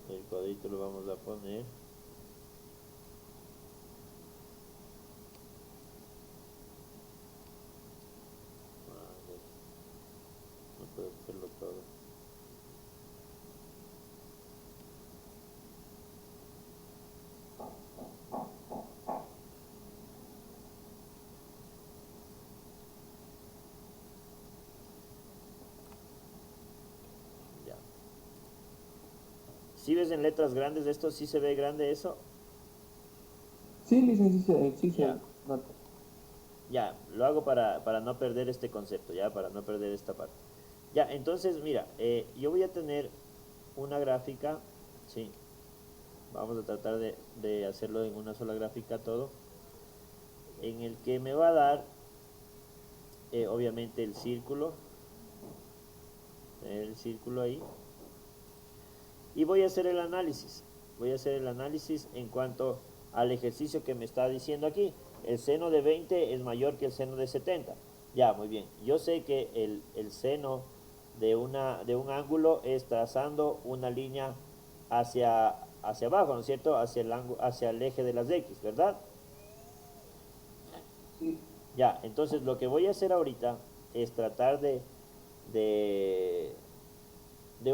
El cuadrito lo vamos a poner. A ver, no puedo hacerlo todo. Ya. Si ves en letras grandes esto, ¿sí se ve grande eso? Sí, licencia, sí, sí. Ya. Ya, lo hago para no perder este concepto, ya, para no perder esta parte. Ya, entonces, mira, yo voy a tener una gráfica, sí, vamos a tratar de hacerlo en una sola gráfica todo, en el que me va a dar, obviamente, el círculo ahí, y voy a hacer el análisis en cuanto al ejercicio que me está diciendo aquí. El seno de 20 es mayor que el seno de 70. Ya, muy bien. Yo sé que el seno de un ángulo es trazando una línea hacia abajo, ¿no es cierto? Hacia el eje de las X, ¿verdad? Sí, Ya, entonces lo que voy a hacer ahorita es tratar de, de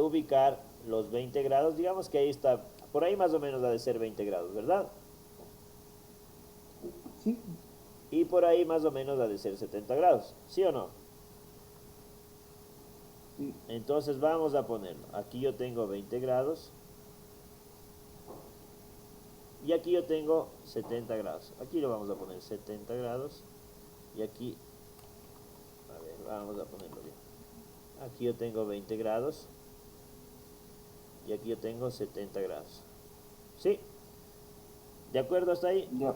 ubicar los 20 grados. Digamos que ahí está, por ahí más o menos ha de ser 20 grados, ¿verdad? sí, Y por ahí más o menos ha de ser 70 grados, ¿sí o no? Sí. Entonces vamos a ponerlo. Aquí yo tengo 20 grados. Y aquí yo tengo 70 grados. Aquí lo vamos a poner 70 grados. Y aquí, a ver, vamos a ponerlo bien. Aquí yo tengo 20 grados. Y aquí yo tengo 70 grados. ¿Sí? ¿De acuerdo hasta ahí? Ya.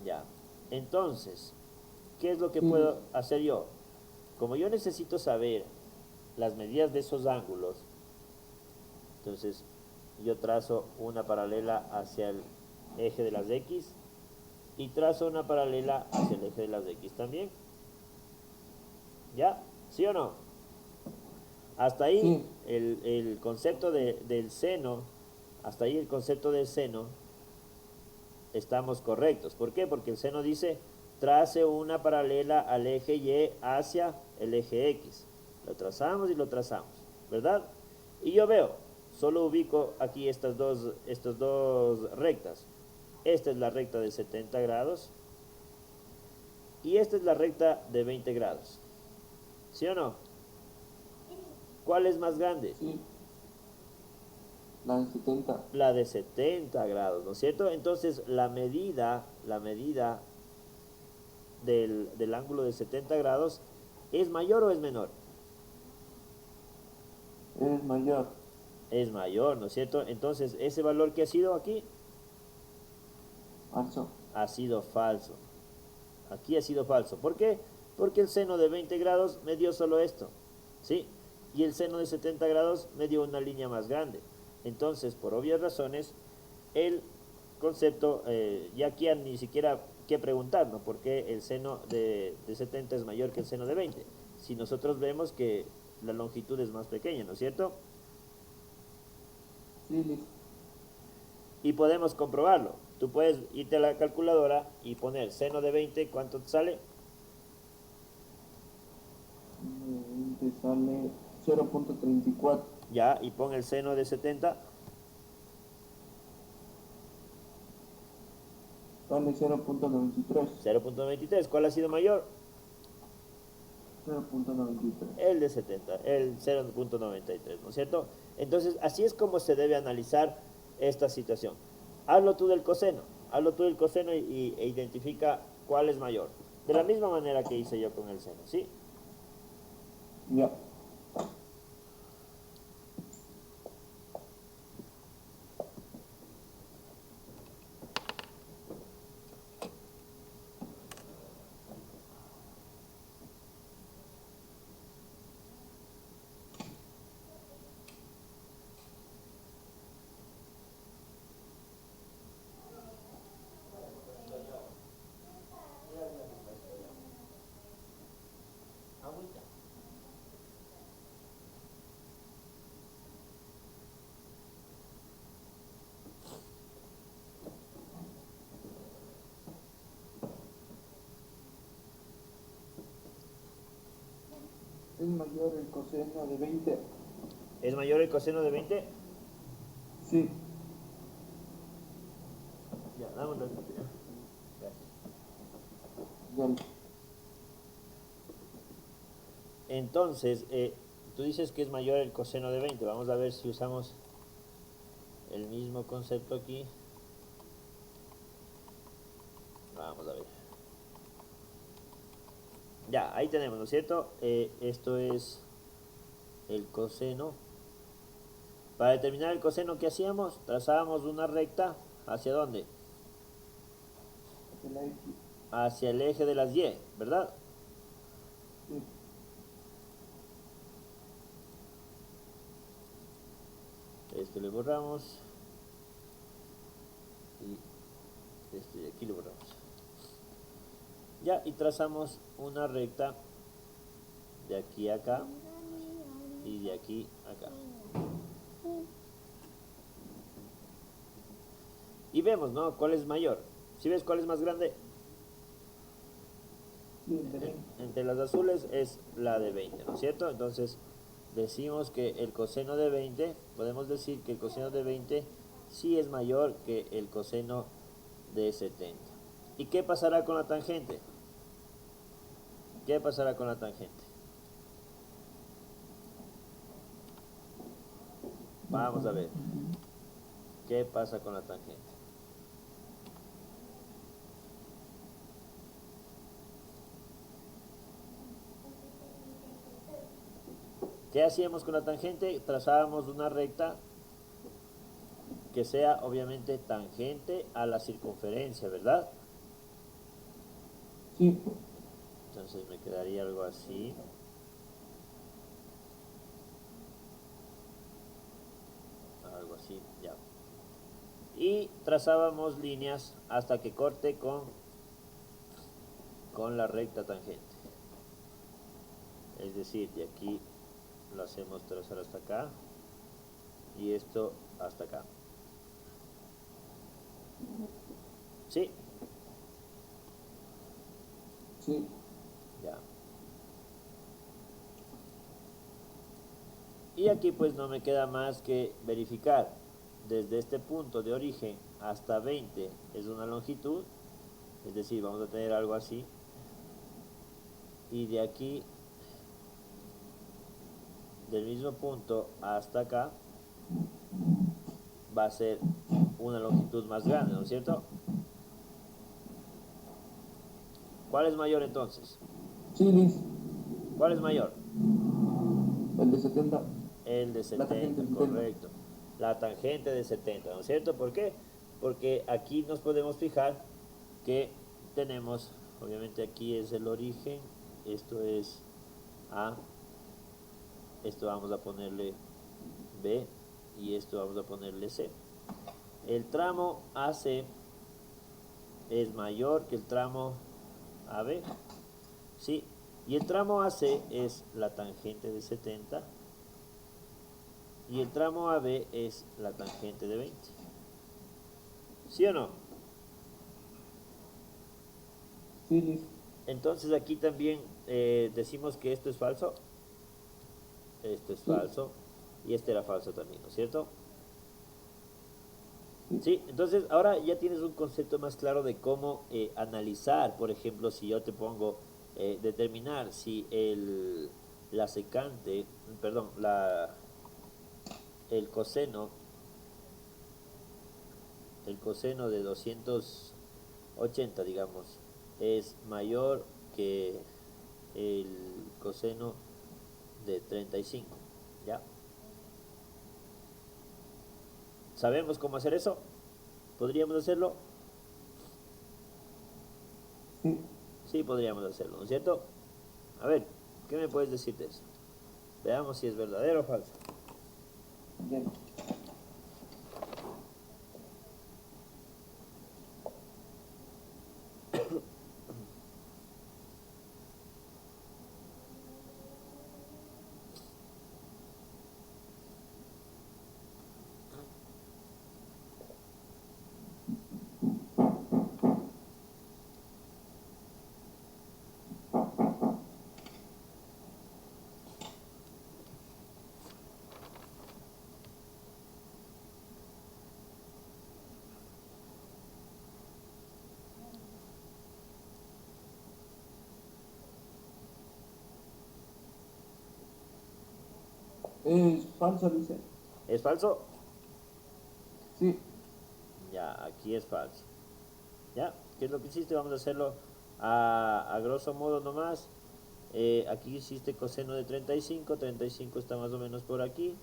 Ya. Entonces, ¿qué es lo que Sí. puedo hacer yo? Como yo necesito saber las medidas de esos ángulos, entonces yo trazo una paralela hacia el eje de las X y trazo una paralela hacia el eje de las X también. ¿Ya? ¿Sí o no? Hasta ahí Sí. el concepto del seno, hasta ahí el concepto del seno, estamos correctos. ¿Por qué? Porque el seno dice, trace una paralela al eje Y hacia el eje X. Lo trazamos y lo trazamos, ¿verdad? Y yo veo, solo ubico aquí estas dos rectas. Esta es la recta de 70 grados y esta es la recta de 20 grados. ¿Sí o no? ¿Cuál es más grande? Sí. La de 70. La de 70 grados, ¿no es cierto? Entonces la medida del ángulo de 70 grados es mayor o es menor. Es mayor. Es mayor, ¿no es cierto? Entonces ese valor que ha sido aquí Falso. ha sido falso. Aquí ha sido falso. ¿Por qué? Porque el seno de 20 grados me dio solo esto, ¿sí? Y el seno de 70 grados me dio una línea más grande. Entonces, por obvias razones, el concepto, ya aquí ni siquiera que preguntar, ¿no? ¿Por qué el seno de 70 es mayor que el seno de 20? Si nosotros vemos que la longitud es más pequeña, ¿no es cierto? Sí, listo. Y podemos comprobarlo. Tú puedes irte a la calculadora y poner seno de 20, ¿cuánto te sale? Te sale 0.34. Ya, y pon el seno de 70. Sale 0.93. 0.23. ¿Cuál ha sido mayor? 0.93. El de 70, el 0.93, ¿no es cierto? Entonces, así es como se debe analizar esta situación. Hazlo tú del coseno, e identifica cuál es mayor. De la misma manera que hice yo con el seno, ¿sí? Ya. Es mayor el coseno de 20. ¿Es mayor el coseno de 20? Sí. Ya, dame un ratito ya. Gracias. Ya. Entonces, tú dices que es mayor el coseno de 20. Vamos a ver si usamos el mismo concepto aquí. Vamos a ver. Ya, ahí tenemos, ¿no es cierto? Esto es el coseno. Para determinar el coseno, ¿qué hacíamos? Trazábamos una recta. ¿Hacia dónde? Hacia la X. Hacia el eje de las Y, ¿verdad? Sí. Esto le borramos. Y esto de aquí lo borramos. Ya, y trazamos una recta de aquí a acá y de aquí a acá. Y vemos, ¿no? ¿Cuál es mayor? ¿Sí ves cuál es más grande? Sí, el de 20. Entre las azules es la de 20, ¿no es cierto? Entonces decimos que el coseno de 20, podemos decir que el coseno de 20 sí es mayor que el coseno de 70. ¿Y qué pasará con la tangente? ¿Qué pasará con la tangente? Vamos a ver. ¿Qué pasa con la tangente? ¿Qué hacíamos con la tangente? Trazábamos una recta que sea obviamente tangente a la circunferencia, ¿verdad? Sí, Entonces me quedaría algo así. Algo así, ya. Y trazábamos líneas hasta que corte con la recta tangente. Es decir, de aquí lo hacemos trazar hasta acá y esto hasta acá. ¿Sí? sí, Ya. Y aquí pues no me queda más que verificar. Desde este punto de origen hasta 20 es una longitud. Es decir, vamos a tener algo así. Y de aquí, del mismo punto hasta acá, va a ser una longitud más grande, ¿no es cierto? ¿Cuál es mayor entonces? sí, Liz. ¿Cuál es mayor? El de 70. El de La tangente 70, de 70. correcto. La tangente de 70, ¿no es cierto? ¿Por qué? Porque aquí nos podemos fijar que tenemos, obviamente aquí es el origen, esto es A, esto vamos a ponerle B y esto vamos a ponerle C. El tramo AC es mayor que el tramo AB, ¿sí? Y el tramo AC es la tangente de 70 y el tramo AB es la tangente de 20. ¿Sí o no? Sí, Liz. Entonces aquí también decimos que esto es falso, esto es Sí, falso y este era falso también, ¿no es cierto? sí. Sí, entonces ahora ya tienes un concepto más claro de cómo analizar, por ejemplo, si yo te pongo determinar si la secante, perdón, el coseno, el coseno de 280, digamos, es mayor que el coseno de 35, ¿ya? ¿Sabemos cómo hacer eso? ¿Podríamos hacerlo? Sí, Sí, podríamos hacerlo, ¿no es cierto? A ver, ¿qué me puedes decir de eso? Veamos si es verdadero o falso. ya. Es falso, dice. ¿Es falso? Sí, Ya, aquí es falso. ¿Ya? ¿Qué es lo que hiciste? Vamos a hacerlo a grosso modo nomás. Aquí hiciste coseno de 35, 35 está más o menos por aquí,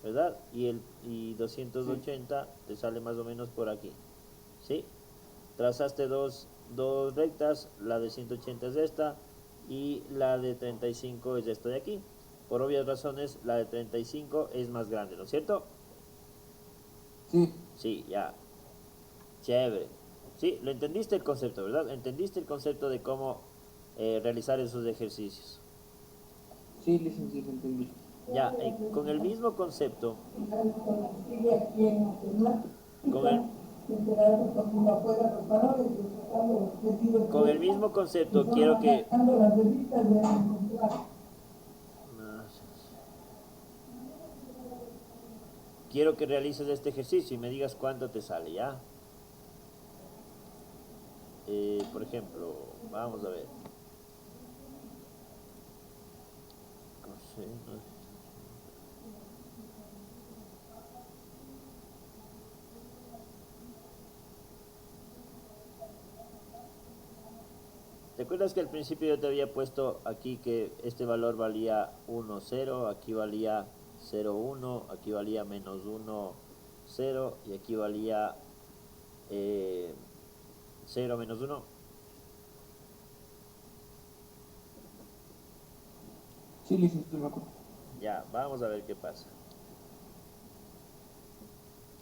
¿verdad? Y sí, 280 te sale más o menos por aquí, ¿sí? Trazaste dos rectas, la de 180 es esta y la de 35 es esta de aquí. Por obvias razones, la de 35 es más grande, ¿no es cierto? sí, Sí, ya. Chévere. Sí, lo entendiste el concepto, ¿verdad? Entendiste el concepto de cómo realizar esos ejercicios. sí, licenciado, lo entendí. Ya, con el mismo concepto, con el, con el mismo concepto, quiero que realices este ejercicio y me digas cuánto te sale, ¿ya? Por ejemplo, vamos a ver. Sí, no. ¿Te acuerdas que al principio yo te había puesto aquí que este valor valía 1, 0, aquí valía 0, 1, aquí valía menos 1, 0 y aquí valía 0, menos 1? Sí, licenciado, me acuerdo. Ya, vamos a ver qué pasa.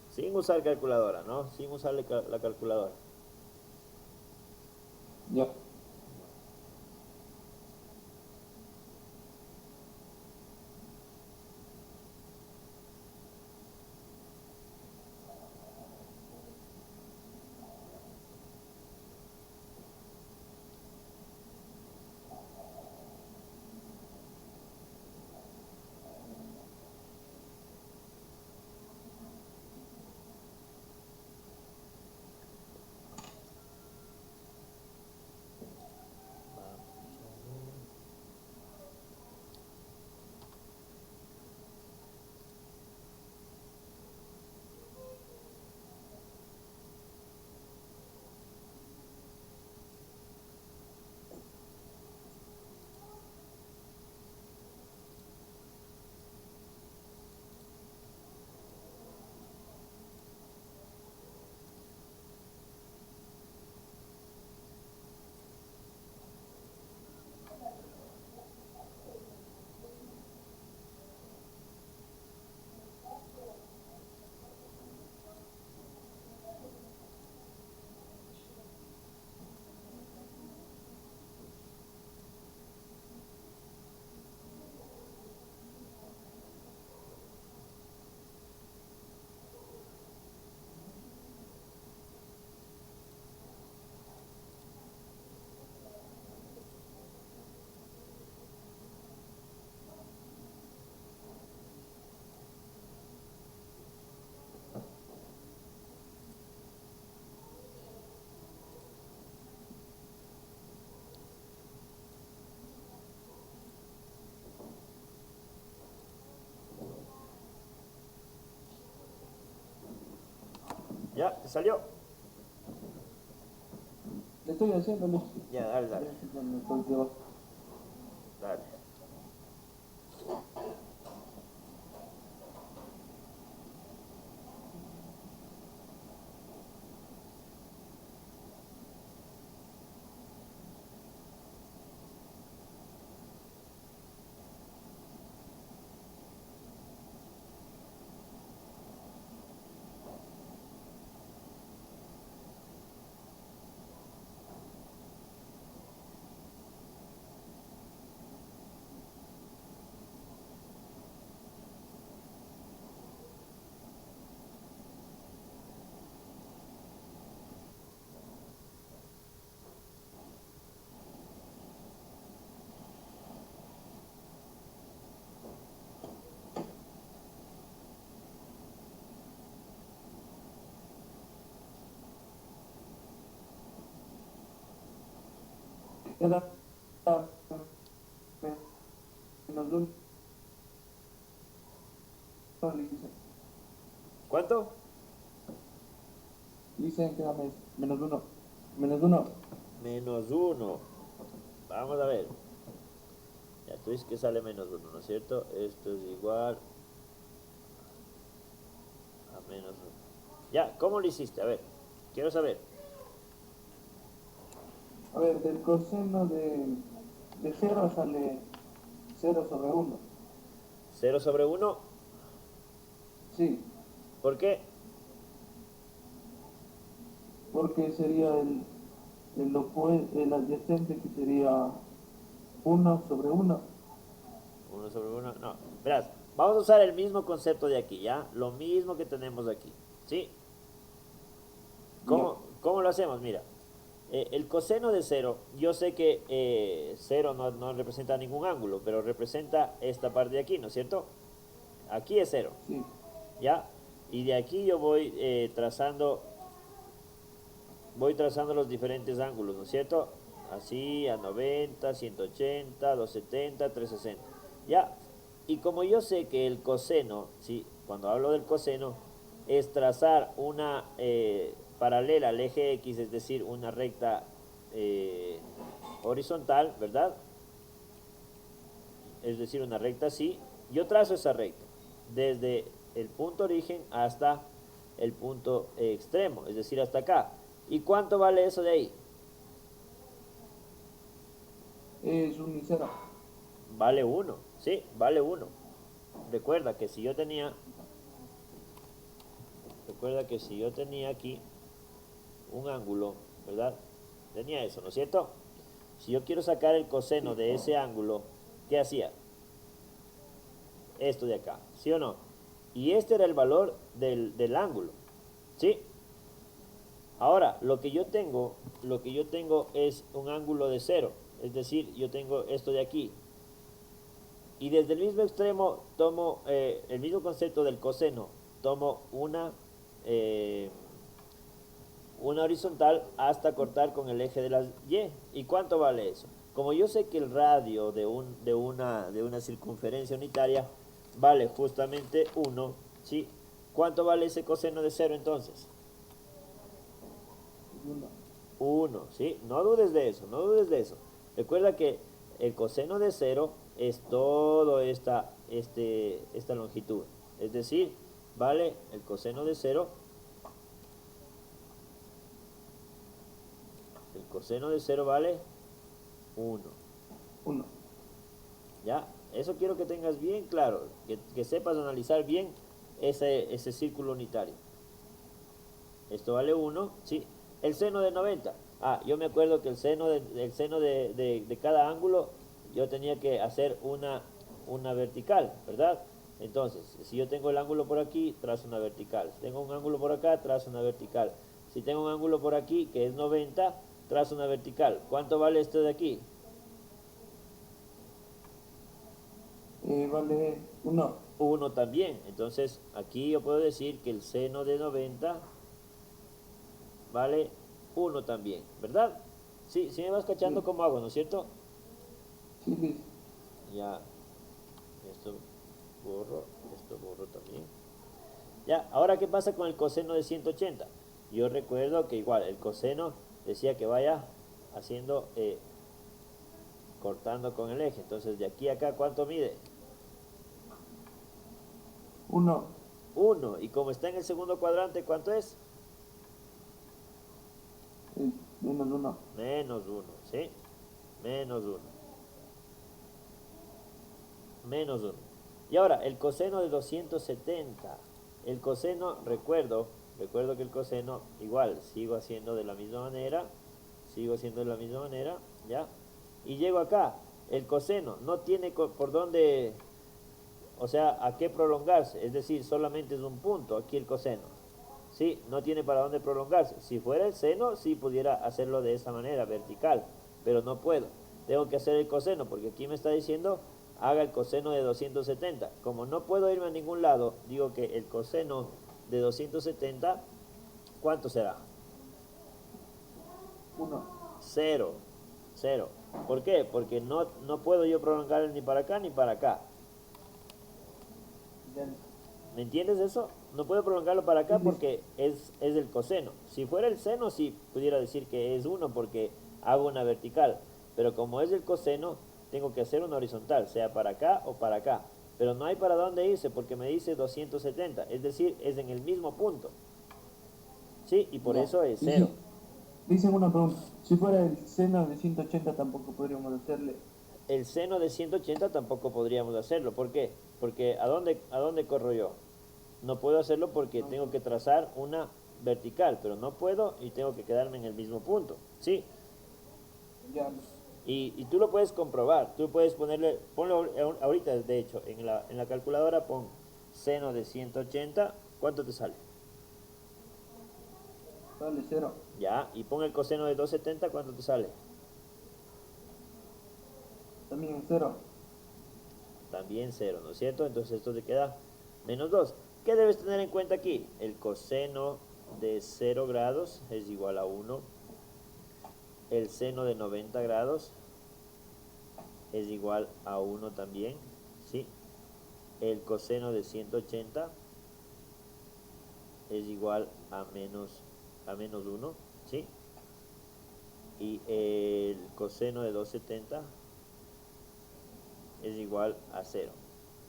Sin usar calculadora, ¿no? Sin usar la calculadora. Ya. ¿Ya? ¿Te salió? Le estoy haciendo, Ya, dale, dale. me estoy debajo. Dale. Queda menos uno, licenciado. ¿Cuánto? Licenciado, queda menos uno. Menos uno. Menos 1. Vamos a ver. Ya tú dices que sale menos 1, ¿no es cierto? Esto es igual a menos 1. Ya, ¿cómo lo hiciste? A ver, quiero saber. A ver, del coseno de cero sale 0/1. 0/1. Sí, ¿Por qué? porque sería el adyacente que sería 1/1. 1/1. No, verás, vamos a usar el mismo concepto de aquí, ¿ya? Lo mismo que tenemos aquí, ¿sí? Ya, ¿Cómo lo hacemos? Mira, el coseno de 0, yo sé que 0 no representa ningún ángulo, pero representa esta parte de aquí, ¿no es cierto? Aquí es 0, sí, ¿ya? Y de aquí yo voy trazando los diferentes ángulos, ¿no es cierto? Así, a 90, 180, 270, 360. ¿Ya? Y como yo sé que el coseno, ¿sí? Cuando hablo del coseno, es trazar una paralela al eje X, es decir, una recta horizontal, ¿verdad? Es decir, una recta así, yo trazo esa recta desde el punto origen hasta el punto extremo, es decir, hasta acá. ¿Y cuánto vale eso de ahí? Es 1 y 0. Vale 1, sí, vale 1. Recuerda que si yo tenía, recuerda que si yo tenía aquí un ángulo, ¿verdad? Tenía eso, ¿no es cierto? Si yo quiero sacar el coseno de ese ángulo, ¿qué hacía? Esto de acá, ¿sí o no? Y este era el valor del ángulo, ¿sí? Ahora, lo que yo tengo es un ángulo de 0, es decir, yo tengo esto de aquí. Y desde el mismo extremo tomo el mismo concepto del coseno, tomo eh, una horizontal hasta cortar con el eje de las Y. ¿Y cuánto vale eso? Como yo sé que el radio de una circunferencia unitaria vale justamente 1, ¿sí? ¿Cuánto vale ese coseno de 0 entonces? 1. 1, ¿sí? No dudes de eso, no dudes de eso. Recuerda que el coseno de 0 es toda esta longitud. Es decir, vale el coseno de 0, el coseno de 0 vale 1. 1. ¿Ya? Eso quiero que tengas bien claro, que sepas analizar bien ese círculo unitario. Esto vale 1, ¿sí? El seno de 90. Ah, yo me acuerdo que el seno de cada ángulo yo tenía que hacer una vertical, ¿verdad? Entonces, si yo tengo el ángulo por aquí, trazo una vertical. Si tengo un ángulo por acá, trazo una vertical. Si tengo un ángulo por aquí, que es 90, trazo una vertical. ¿Cuánto vale esto de aquí? Vale 1. 1 también. Entonces, aquí yo puedo decir que el seno de 90 vale 1 también, ¿verdad? Sí, sí me vas cachando Sí. cómo hago, ¿no es cierto? Sí, Liz. Ya, esto borro también. Ya, ahora ¿qué pasa con el coseno de 180? Yo recuerdo que igual, el coseno decía que vaya haciendo, cortando con el eje. Entonces, de aquí a acá, ¿cuánto mide? 1. 1. Y como está en el segundo cuadrante, ¿cuánto es? Menos 1. Menos 1, ¿sí? Menos 1. Menos 1. Y ahora, el coseno de 270. El coseno, recuerdo que el coseno, igual, sigo haciendo de la misma manera, ¿ya? Y llego acá, el coseno no tiene por dónde, o sea, a qué prolongarse, es decir, solamente es un punto, aquí el coseno, ¿sí? No tiene para dónde prolongarse. Si fuera el seno, sí pudiera hacerlo de esa manera, vertical, pero no puedo. Tengo que hacer el coseno, porque aquí me está diciendo haga el coseno de 270. Como no puedo irme a ningún lado, digo que el coseno de 270, ¿cuánto será? 1. 0. 0. ¿Por qué? Porque no puedo yo prolongar ni para acá ni para acá. ¿Me entiendes eso? No puedo prolongarlo para acá Sí, Liz. porque es el coseno. Si fuera el seno, sí pudiera decir que es 1 porque hago una vertical. Pero como es el coseno, tengo que hacer una horizontal, sea para acá o para acá. Pero no hay para dónde irse porque me dice 270. Es decir, es en el mismo punto. ¿Sí? Y por Ya. eso es 0. Dicen una pregunta. Si fuera el seno de 180 tampoco podríamos hacerle. El seno de 180 tampoco podríamos hacerlo. ¿Por qué? Porque ¿a dónde corro yo? No puedo hacerlo porque No. tengo que trazar una vertical, pero no puedo y tengo que quedarme en el mismo punto. ¿Sí? Ya. Y tú lo puedes comprobar. Tú puedes ponlo ahorita, de hecho, en la calculadora pon seno de 180. ¿Cuánto te sale? Sale 0. Ya. Y pon el coseno de 270. ¿Cuánto te sale? También 0. También 0, ¿no es cierto? Entonces esto te queda menos 2. ¿Qué debes tener en cuenta aquí? El coseno de 0 grados es igual a 1. El seno de 90 grados es igual a 1 también, ¿sí? el coseno de 180 es igual a menos 1, ¿sí? Y el coseno de 270 es igual a 0.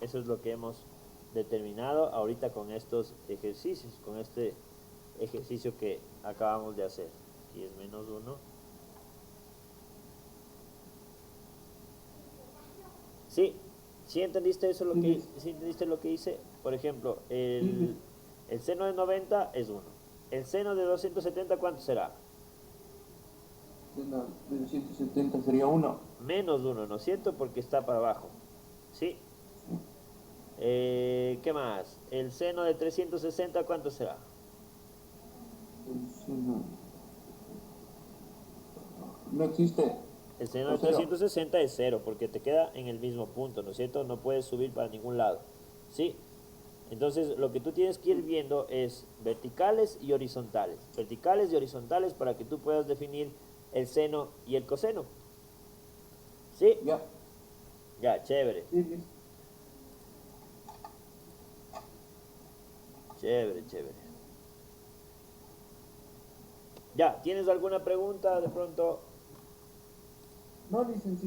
Eso es lo que hemos determinado ahorita con estos ejercicios, con este ejercicio que acabamos de hacer. Aquí es menos 1. ¿Sí? ¿Sí entendiste eso? ¿Sí entendiste lo que hice? Por ejemplo, el seno de 90 es 1. El seno de 270, ¿cuánto será? De 170 sería 1. Menos 1, ¿no es cierto? Porque está para abajo. ¿Sí? ¿Qué más? El seno de 360, ¿cuánto será? El seno. No existe. El seno O de cero. 360 es 0, porque te queda en el mismo punto, ¿no es cierto? No puedes subir para ningún lado. ¿Sí? Entonces, lo que tú tienes que ir viendo es verticales y horizontales. Verticales y horizontales para que tú puedas definir el seno y el coseno. ¿Sí? Ya. Ya, chévere. Sí, listo. Chévere, chévere. Ya, ¿tienes alguna pregunta de pronto? No, licenciado.